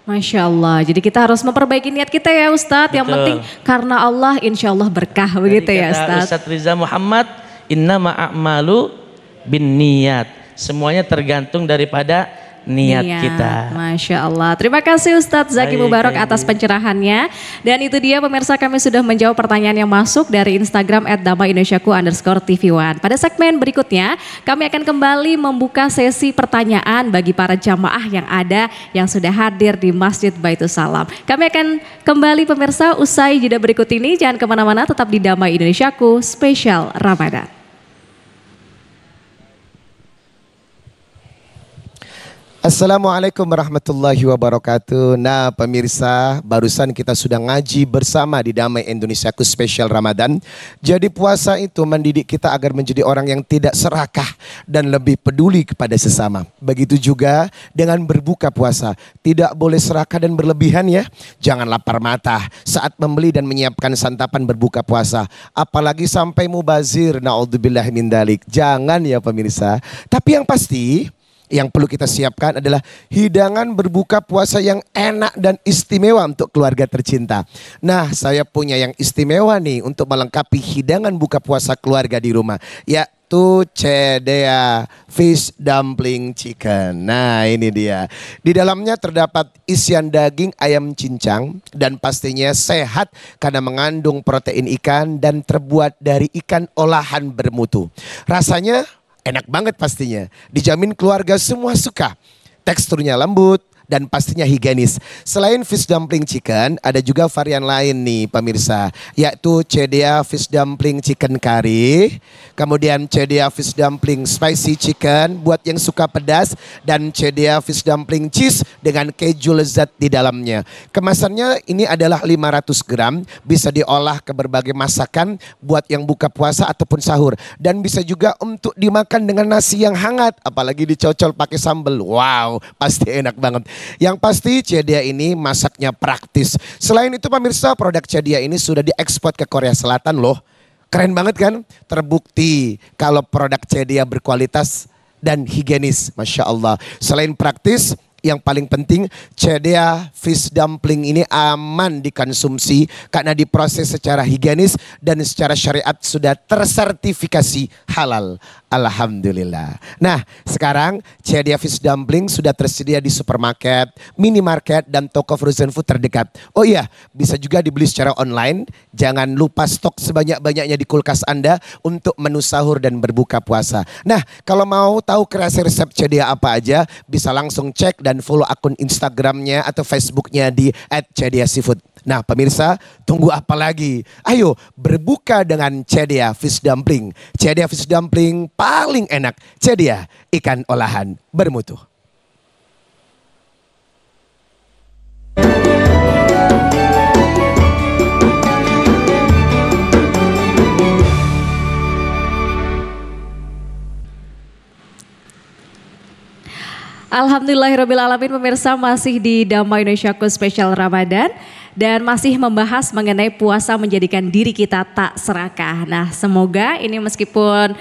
Masya Allah, jadi kita harus memperbaiki niat kita ya Ustadz. Yang penting karena Allah insya Allah berkah. Begitu ya Ustadz. Ustadz Riza Muhammad, innama a'malu bin niat. Semuanya tergantung daripada niat kita. Masya Allah. Terima kasih Ustadz Zaki Mubarak atas pencerahannya. Dan itu dia pemirsa, kami sudah menjawab pertanyaan yang masuk dari Instagram @damaindonesiaku_tv1. Pada segmen berikutnya kami akan kembali membuka sesi pertanyaan bagi para jamaah yang ada yang sudah hadir di Masjid Baitul Salam. Kami akan kembali pemirsa usai jeda berikut ini. Jangan kemana-mana, tetap di Damai Indonesiaku spesial Ramadan. Assalamualaikum warahmatullahi wabarakatuh. Nah pemirsa, barusan kita sudah ngaji bersama di Damai Indonesiaku spesial Ramadan. Jadi puasa itu mendidik kita agar menjadi orang yang tidak serakah dan lebih peduli kepada sesama. Begitu juga dengan berbuka puasa. Tidak boleh serakah dan berlebihan ya. Jangan lapar mata saat membeli dan menyiapkan santapan berbuka puasa. Apalagi sampai mubazir, na'udzubillah min dalik. Jangan ya pemirsa. Tapi yang pasti, yang perlu kita siapkan adalah hidangan berbuka puasa yang enak dan istimewa untuk keluarga tercinta. Nah, saya punya yang istimewa nih untuk melengkapi hidangan buka puasa keluarga di rumah, yaitu Cedea Fish Dumpling Chicken. Nah, ini dia. Di dalamnya terdapat isian daging ayam cincang dan pastinya sehat karena mengandung protein ikan dan terbuat dari ikan olahan bermutu. Rasanya enak banget pastinya, dijamin keluarga semua suka. Teksturnya lembut dan pastinya higienis. Selain fish dumpling chicken, ada juga varian lain nih pemirsa, yaitu Cedea Fish Dumpling Chicken Curry, kemudian Cedea Fish Dumpling Spicy Chicken buat yang suka pedas, dan Cedea Fish Dumpling Cheese dengan keju lezat di dalamnya. Kemasannya ini adalah 500 gram, bisa diolah ke berbagai masakan buat yang buka puasa ataupun sahur, dan bisa juga untuk dimakan dengan nasi yang hangat, apalagi dicocol pakai sambal. Wow, pasti enak banget. Yang pasti Cedea ini masaknya praktis. Selain itu pemirsa, produk Cedea ini sudah diekspor ke Korea Selatan loh. Keren banget kan? Terbukti kalau produk Cedea berkualitas dan higienis. Masya Allah. Selain praktis, yang paling penting Cedea Fish Dumpling ini aman dikonsumsi karena diproses secara higienis dan secara syariat sudah tersertifikasi halal. Alhamdulillah. Nah sekarang Cedea Fish Dumpling sudah tersedia di supermarket, minimarket dan toko frozen food terdekat. Oh iya, bisa juga dibeli secara online. Jangan lupa stok sebanyak-banyaknya di kulkas Anda untuk menu sahur dan berbuka puasa. Nah kalau mau tahu kreasi resep Cedea apa aja, bisa langsung cek dan follow akun Instagramnya atau Facebooknya di @CedeaSeafood. Nah pemirsa, tunggu apa lagi? Ayo berbuka dengan Cedea Fish Dumpling. Cedea Fish Dumpling paling enak. Cedea ikan olahan bermutu. Alhamdulillahirrabbilalamin, pemirsa masih di Damai Indonesiaku spesial Ramadan dan masih membahas mengenai puasa menjadikan diri kita tak serakah. Nah semoga ini meskipun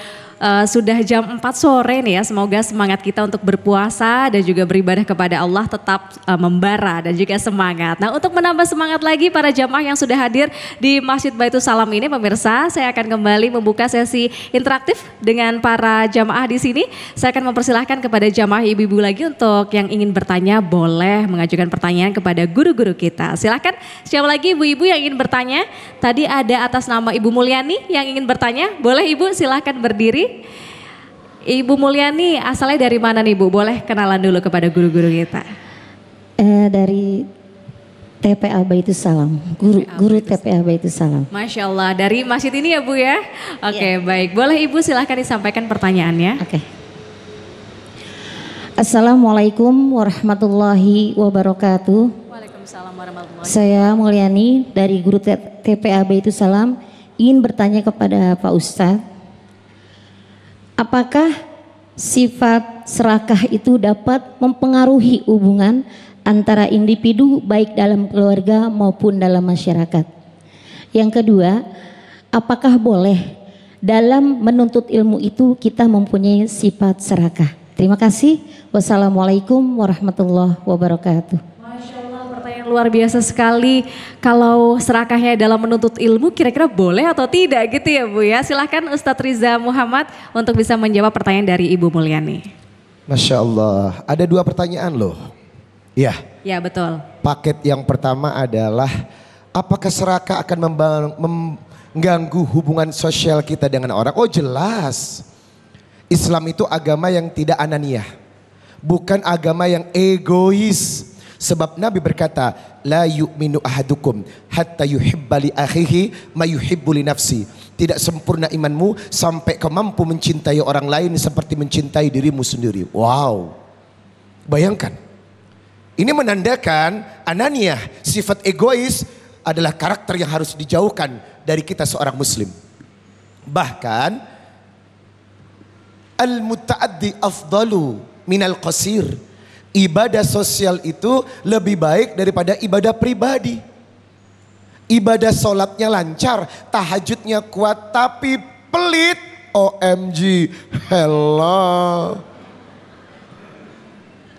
sudah jam 4 sore nih ya, semoga semangat kita untuk berpuasa dan juga beribadah kepada Allah tetap membara dan juga semangat. Nah untuk menambah semangat lagi para jamaah yang sudah hadir di Masjid Baitul Salam ini pemirsa, saya akan kembali membuka sesi interaktif dengan para jamaah di sini. Saya akan mempersilahkan kepada jamaah ibu-ibu lagi untuk yang ingin bertanya boleh mengajukan pertanyaan kepada guru-guru kita. Silakan, siapa lagi ibu-ibu yang ingin bertanya? Tadi ada atas nama Ibu Mulyani yang ingin bertanya, boleh Ibu silahkan berdiri. Ibu Mulyani asalnya dari mana nih Bu? Boleh kenalan dulu kepada guru-guru kita. Dari TPA Baitus Salam, guru TPA Baitus Salam. Masya Allah, dari masjid ini ya Bu ya? Oke, baik. Boleh Ibu silahkan disampaikan pertanyaannya. Oke. Assalamualaikum warahmatullahi wabarakatuh. Waalaikumsalam warahmatullahi wabarakatuh. Saya Mulyani dari guru TPA Baitus Salam ingin bertanya kepada Pak Ustadz, apakah sifat serakah itu dapat mempengaruhi hubungan antara individu baik dalam keluarga maupun dalam masyarakat? Yang kedua, apakah boleh dalam menuntut ilmu itu kita mempunyai sifat serakah? Terima kasih. Wassalamualaikum warahmatullahi wabarakatuh. Masya Allah, pertanyaan luar biasa sekali. Kalau serakahnya dalam menuntut ilmu kira-kira boleh atau tidak gitu ya Bu ya? Silahkan Ustadz Riza Muhammad untuk bisa menjawab pertanyaan dari Ibu Mulyani. Masya Allah, ada 2 pertanyaan loh. Ya. Ya betul. Paket yang pertama adalah apakah serakah akan mengganggu hubungan sosial kita dengan orang? Oh jelas. Islam itu agama yang tidak ananiah, bukan agama yang egois. Sebab Nabi berkata, la yu'minu ahadukum hatta yuhibba li akhihi ma yuhibbu li nafsi. Tidak sempurna imanmu sampai kau mampu mencintai orang lain seperti mencintai dirimu sendiri. Wow. Bayangkan. Ini menandakan ananiah, sifat egois adalah karakter yang harus dijauhkan dari kita seorang muslim. Bahkan al-muta'addi afdalu minal qasir. Ibadah sosial itu lebih baik daripada ibadah pribadi. Ibadah sholatnya lancar, tahajudnya kuat tapi pelit. OMG, hello.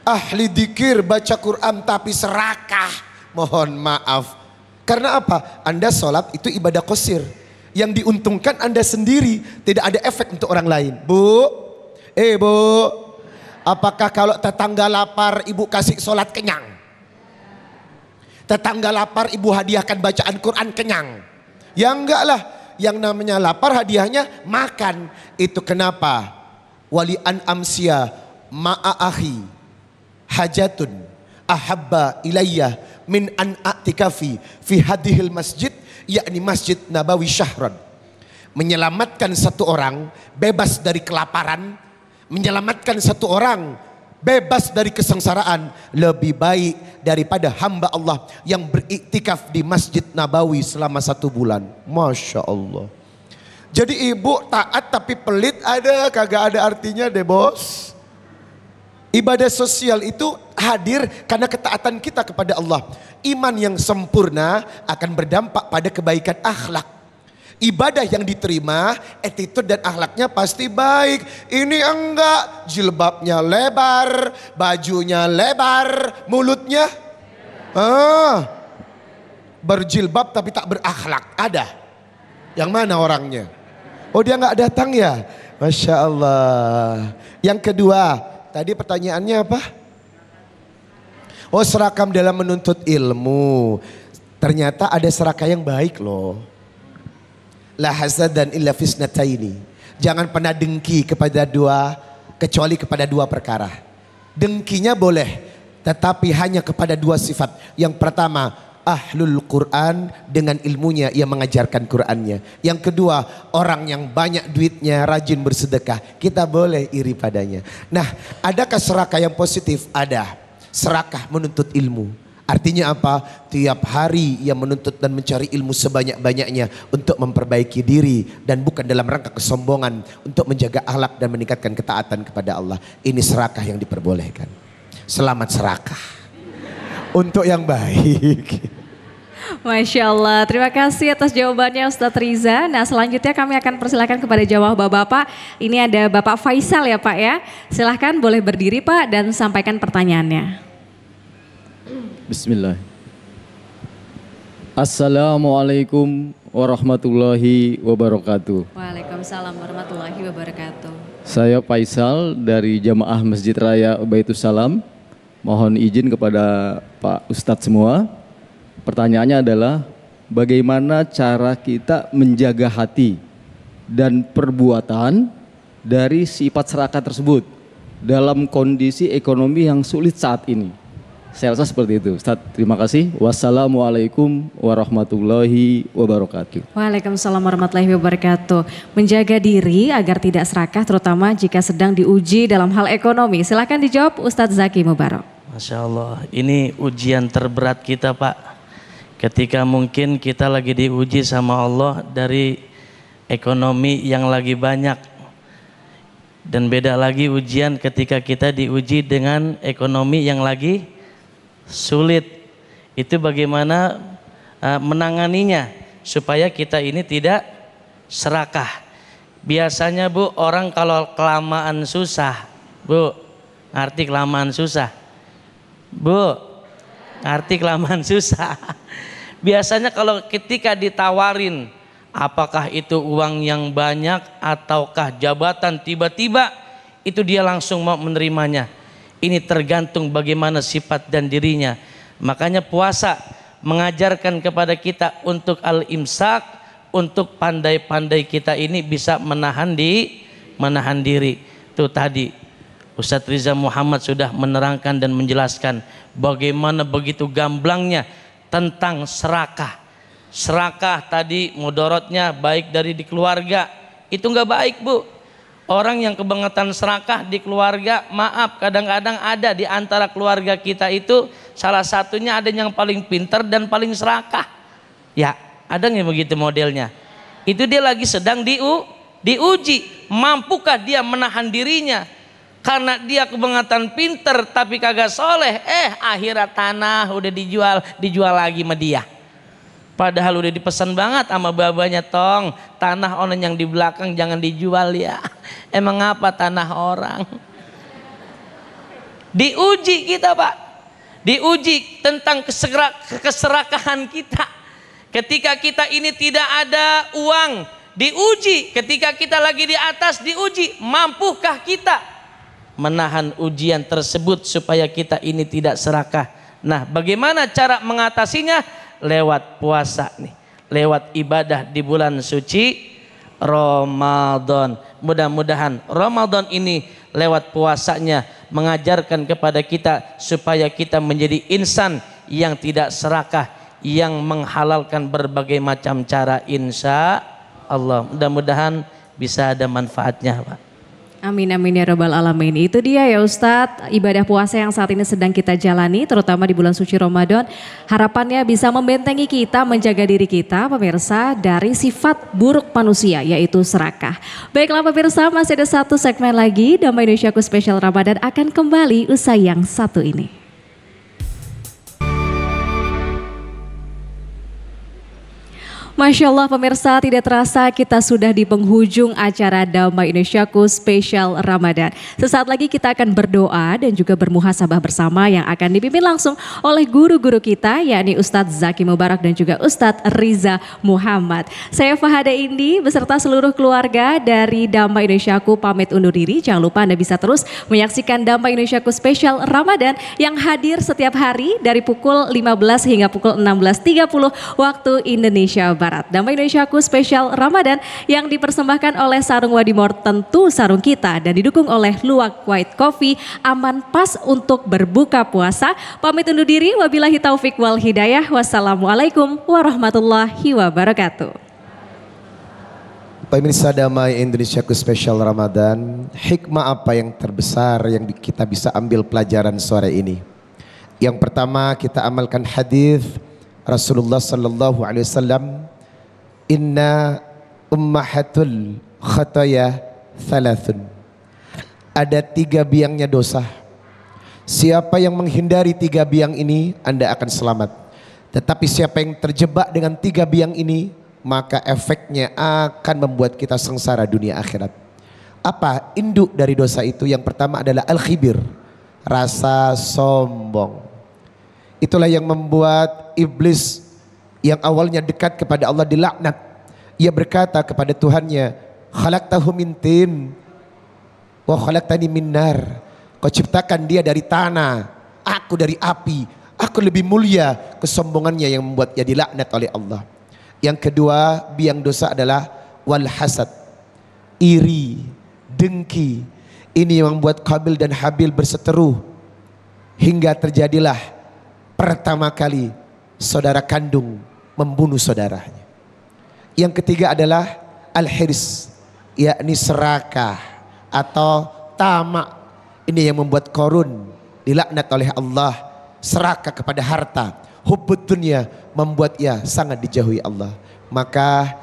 Ahli dikir baca Quran tapi serakah. Mohon maaf. Karena apa? Anda sholat itu ibadah qasir. Yang diuntungkan Anda sendiri, tidak ada efek untuk orang lain. Bu, Bu, apakah kalau tetangga lapar ibu kasih sholat kenyang? Tetangga lapar ibu hadiahkan bacaan Quran kenyang? Ya enggak lah, yang namanya lapar hadiahnya makan. Itu kenapa? Wali an amsia ma'ahi hajatun ahabba ilayya min an a'tikafi fi hadihil masjid, yakni Masjid Nabawi Syahran. Menyelamatkan satu orang bebas dari kelaparan, menyelamatkan satu orang bebas dari kesengsaraan lebih baik daripada hamba Allah yang beriktikaf di Masjid Nabawi selama 1 bulan. Masya Allah. Jadi ibu taat tapi pelit ada kagak ada artinya deh bos. Ibadah sosial itu hadir karena ketaatan kita kepada Allah. Iman yang sempurna akan berdampak pada kebaikan akhlak. Ibadah yang diterima, attitude dan akhlaknya pasti baik. Ini enggak, jilbabnya lebar, bajunya lebar, mulutnya berjilbab tapi tak berakhlak. Ada? Yang mana orangnya? Oh dia enggak datang ya? Masya Allah. Yang kedua, tadi pertanyaannya apa? Oh serakah dalam menuntut ilmu. Ternyata ada serakah yang baik loh. La hasadan illa fisnataini. Jangan pernah dengki kepada 2 kecuali kepada 2 perkara. Dengkinya boleh, tetapi hanya kepada 2 sifat. Yang pertama, ahlul Quran dengan ilmunya ia mengajarkan Qurannya. Yang kedua, orang yang banyak duitnya rajin bersedekah. Kita boleh iri padanya. Nah, adakah serakah yang positif? Ada. Serakah menuntut ilmu. Artinya apa? Tiap hari ia menuntut dan mencari ilmu sebanyak-banyaknya untuk memperbaiki diri dan bukan dalam rangka kesombongan, untuk menjaga akhlak dan meningkatkan ketaatan kepada Allah. Ini serakah yang diperbolehkan. Selamat serakah untuk yang baik. Masya Allah, terima kasih atas jawabannya Ustadz Riza. Nah selanjutnya kami akan persilakan kepada jawab Bapak-Bapak. Ini ada Bapak Faisal ya Pak ya. Silahkan boleh berdiri Pak dan sampaikan pertanyaannya. Bismillah. Assalamualaikum warahmatullahi wabarakatuh. Waalaikumsalam warahmatullahi wabarakatuh. Saya Faisal dari Jamaah Masjid Raya Baitus Salam. Mohon izin kepada Pak Ustadz semua. Pertanyaannya adalah bagaimana cara kita menjaga hati dan perbuatan dari sifat serakah tersebut dalam kondisi ekonomi yang sulit saat ini? Saya rasa seperti itu. Ustaz, terima kasih. Wassalamualaikum warahmatullahi wabarakatuh. Waalaikumsalam warahmatullahi wabarakatuh. Menjaga diri agar tidak serakah terutama jika sedang diuji dalam hal ekonomi. Silakan dijawab Ustadz Zaki Mubarok. Masya Allah, ini ujian terberat kita Pak. Ketika mungkin kita lagi diuji sama Allah dari ekonomi yang lagi banyak. Dan beda lagi ujian ketika kita diuji dengan ekonomi yang lagi sulit. Itu bagaimana menanganinya supaya kita ini tidak serakah. Biasanya Bu, orang kalau kelamaan susah, Bu, arti kelamaan susah, Bu, arti kelamaan susah. Biasanya kalau ketika ditawarin, apakah itu uang yang banyak ataukah jabatan, tiba-tiba itu dia langsung mau menerimanya. Ini tergantung bagaimana sifat dan dirinya. Makanya puasa mengajarkan kepada kita untuk al-imsak, untuk pandai-pandai kita ini bisa menahan diri. Itu tadi Ustadz Riza Muhammad sudah menerangkan dan menjelaskan bagaimana begitu gamblangnya tentang serakah. Serakah tadi mudaratnya baik dari di keluarga, itu nggak baik Bu. Orang yang kebangetan serakah di keluarga, maaf kadang-kadang ada di antara keluarga kita itu salah satunya ada yang paling pintar dan paling serakah. Ya, ada nggak begitu modelnya? Itu dia lagi sedang diuji, mampukah dia menahan dirinya? Karena dia kebangetan pintar tapi kagak soleh, akhirat tanah udah dijual lagi sama dia. Padahal udah dipesan banget sama babanya, tong tanah orang yang di belakang jangan dijual ya. Emang apa tanah orang? Diuji kita Pak. Diuji tentang keserakahan kita. Ketika kita ini tidak ada uang, diuji. Ketika kita lagi di atas, diuji. Mampukah kita menahan ujian tersebut supaya kita ini tidak serakah? Nah, bagaimana cara mengatasinya? Lewat puasa nih, lewat ibadah di bulan suci Ramadan. Mudah-mudahan Ramadan ini lewat puasanya mengajarkan kepada kita supaya kita menjadi insan yang tidak serakah, yang menghalalkan berbagai macam cara, insya Allah. Mudah-mudahan bisa ada manfaatnya Pak. Amin amin ya rabbal alamin. Itu dia ya Ustadz, ibadah puasa yang saat ini sedang kita jalani terutama di bulan suci Ramadan. Harapannya bisa membentengi kita, menjaga diri kita pemirsa dari sifat buruk manusia yaitu serakah. Baiklah pemirsa, masih ada satu segmen lagi Damai Indonesiaku Spesial Ramadan akan kembali usai yang satu ini. Masya Allah pemirsa, tidak terasa kita sudah di penghujung acara Damai Indonesiaku Spesial Ramadan. Sesaat lagi kita akan berdoa dan juga bermuhasabah bersama yang akan dipimpin langsung oleh guru-guru kita yakni Ustadz Zaki Mubarok dan juga Ustadz Riza Muhammad. Saya Fahada Indi beserta seluruh keluarga dari Damai Indonesiaku pamit undur diri. Jangan lupa Anda bisa terus menyaksikan Damai Indonesiaku Spesial Ramadan yang hadir setiap hari dari pukul 15 hingga pukul 16.30 waktu Indonesia Barat. Damai Indonesiaku Spesial Ramadan yang dipersembahkan oleh Sarung Wadimor, tentu sarung kita, dan didukung oleh Luwak White Coffee, aman pas untuk berbuka puasa. Pamit undur diri, wabillahi taufik wal hidayah. Wassalamualaikum warahmatullahi wabarakatuh. Pemirsa Damai Indonesiaku Spesial Ramadan, hikmah apa yang terbesar yang kita bisa ambil pelajaran sore ini? Yang pertama, kita amalkan hadis Rasulullah sallallahu alaihi wasallam, inna ummahatul khataya thalathun. Ada 3 biangnya dosa. Siapa yang menghindari 3 biang ini, Anda akan selamat. Tetapi siapa yang terjebak dengan 3 biang ini, maka efeknya akan membuat kita sengsara dunia akhirat. Apa induk dari dosa itu? Yang pertama adalah al-khibir, rasa sombong. Itulah yang membuat iblis yang awalnya dekat kepada Allah dilaknat. Ia berkata kepada Tuhannya, khalaqtahu min tin wa khalaqtani min nar. Kau ciptakan dia dari tanah, aku dari api. Aku lebih mulia. Kesombongannya yang membuat ia dilaknat oleh Allah. Yang kedua, biang dosa adalah wal hasad, iri, dengki. Ini yang membuat Qabil dan Habil berseteru hingga terjadilah pertama kali saudara kandung membunuh saudaranya. Yang ketiga adalah al-hirs, yakni serakah atau tamak. Ini yang membuat Qarun dilaknat oleh Allah, serakah kepada harta. Hubbud dunya membuat ia sangat dijauhi Allah. Maka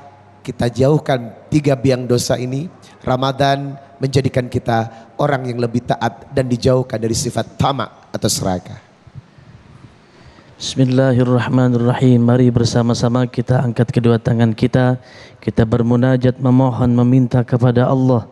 kita jauhkan 3 biang dosa ini. Ramadan menjadikan kita orang yang lebih taat dan dijauhkan dari sifat tamak atau serakah. Bismillahirrahmanirrahim. Mari bersama-sama kita angkat kedua tangan kita. Kita bermunajat, memohon, meminta kepada Allah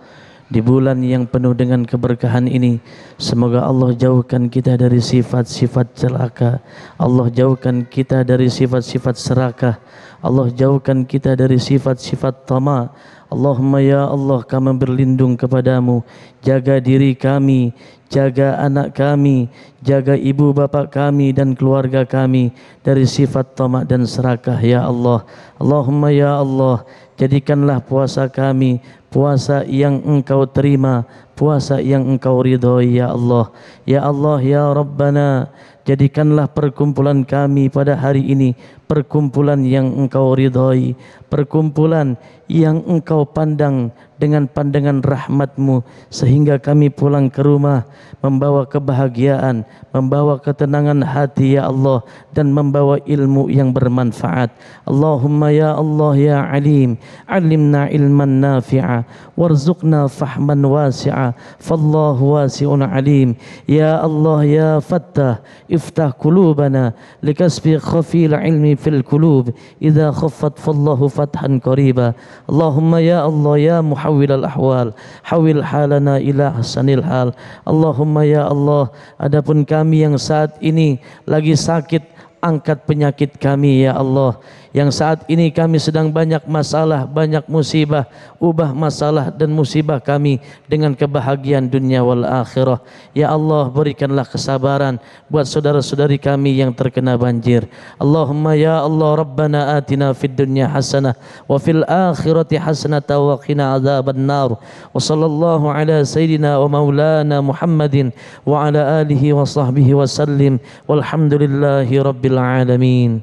di bulan yang penuh dengan keberkahan ini. Semoga Allah jauhkan kita dari sifat-sifat celaka. Allah jauhkan kita dari sifat-sifat serakah. Allah jauhkan kita dari sifat-sifat tamak. Allahumma ya Allah, kami berlindung kepadamu. Jaga diri kami, jaga anak kami, jaga ibu bapa kami dan keluarga kami dari sifat tamak dan serakah ya Allah. Allahumma ya Allah, jadikanlah puasa kami puasa yang Engkau terima, puasa yang Engkau ridhoi ya Allah. Ya Allah ya Rabbana, jadikanlah perkumpulan kami pada hari ini perkumpulan yang Engkau ridhoi, perkumpulan yang Engkau pandang dengan pandangan rahmat-Mu, sehingga kami pulang ke rumah membawa kebahagiaan, membawa ketenangan hati ya Allah, dan membawa ilmu yang bermanfaat. Allahumma ya Allah ya Alim, alimna ilman nafi'a, warzuqna fahman wasi'a, fallahu wasi'un alim. Ya Allah ya Fattah, iftah qulubana likasbi khafil ilmi fil qulub, idza khaffat fallahu fathan qariba. Allahumma ya Allah ya muhawwil al-ahwal, hawil halana ila ahsanil hal. Allahumma ya Allah, adapun kami yang saat ini lagi sakit, angkat penyakit kami ya Allah. Yang saat ini kami sedang banyak masalah, banyak musibah, ubah masalah dan musibah kami dengan kebahagiaan dunia wal akhirah. Ya Allah, berikanlah kesabaran buat saudara-saudari kami yang terkena banjir. Allahumma ya Allah, Rabbana atina fid dunya hasanah wa fil akhirati hasanah wa qina adzaban nar. Wa sallallahu ala sayyidina wa maulana Muhammadin wa ala alihi wa sahbihi wa sallim. Walhamdulillahi rabbil alamin.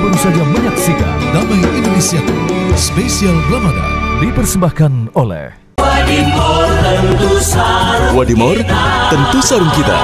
Baru saja menyaksikan Damai Indonesiaku spesial Ramadan dipersembahkan oleh Wadimor tentu sarung kita.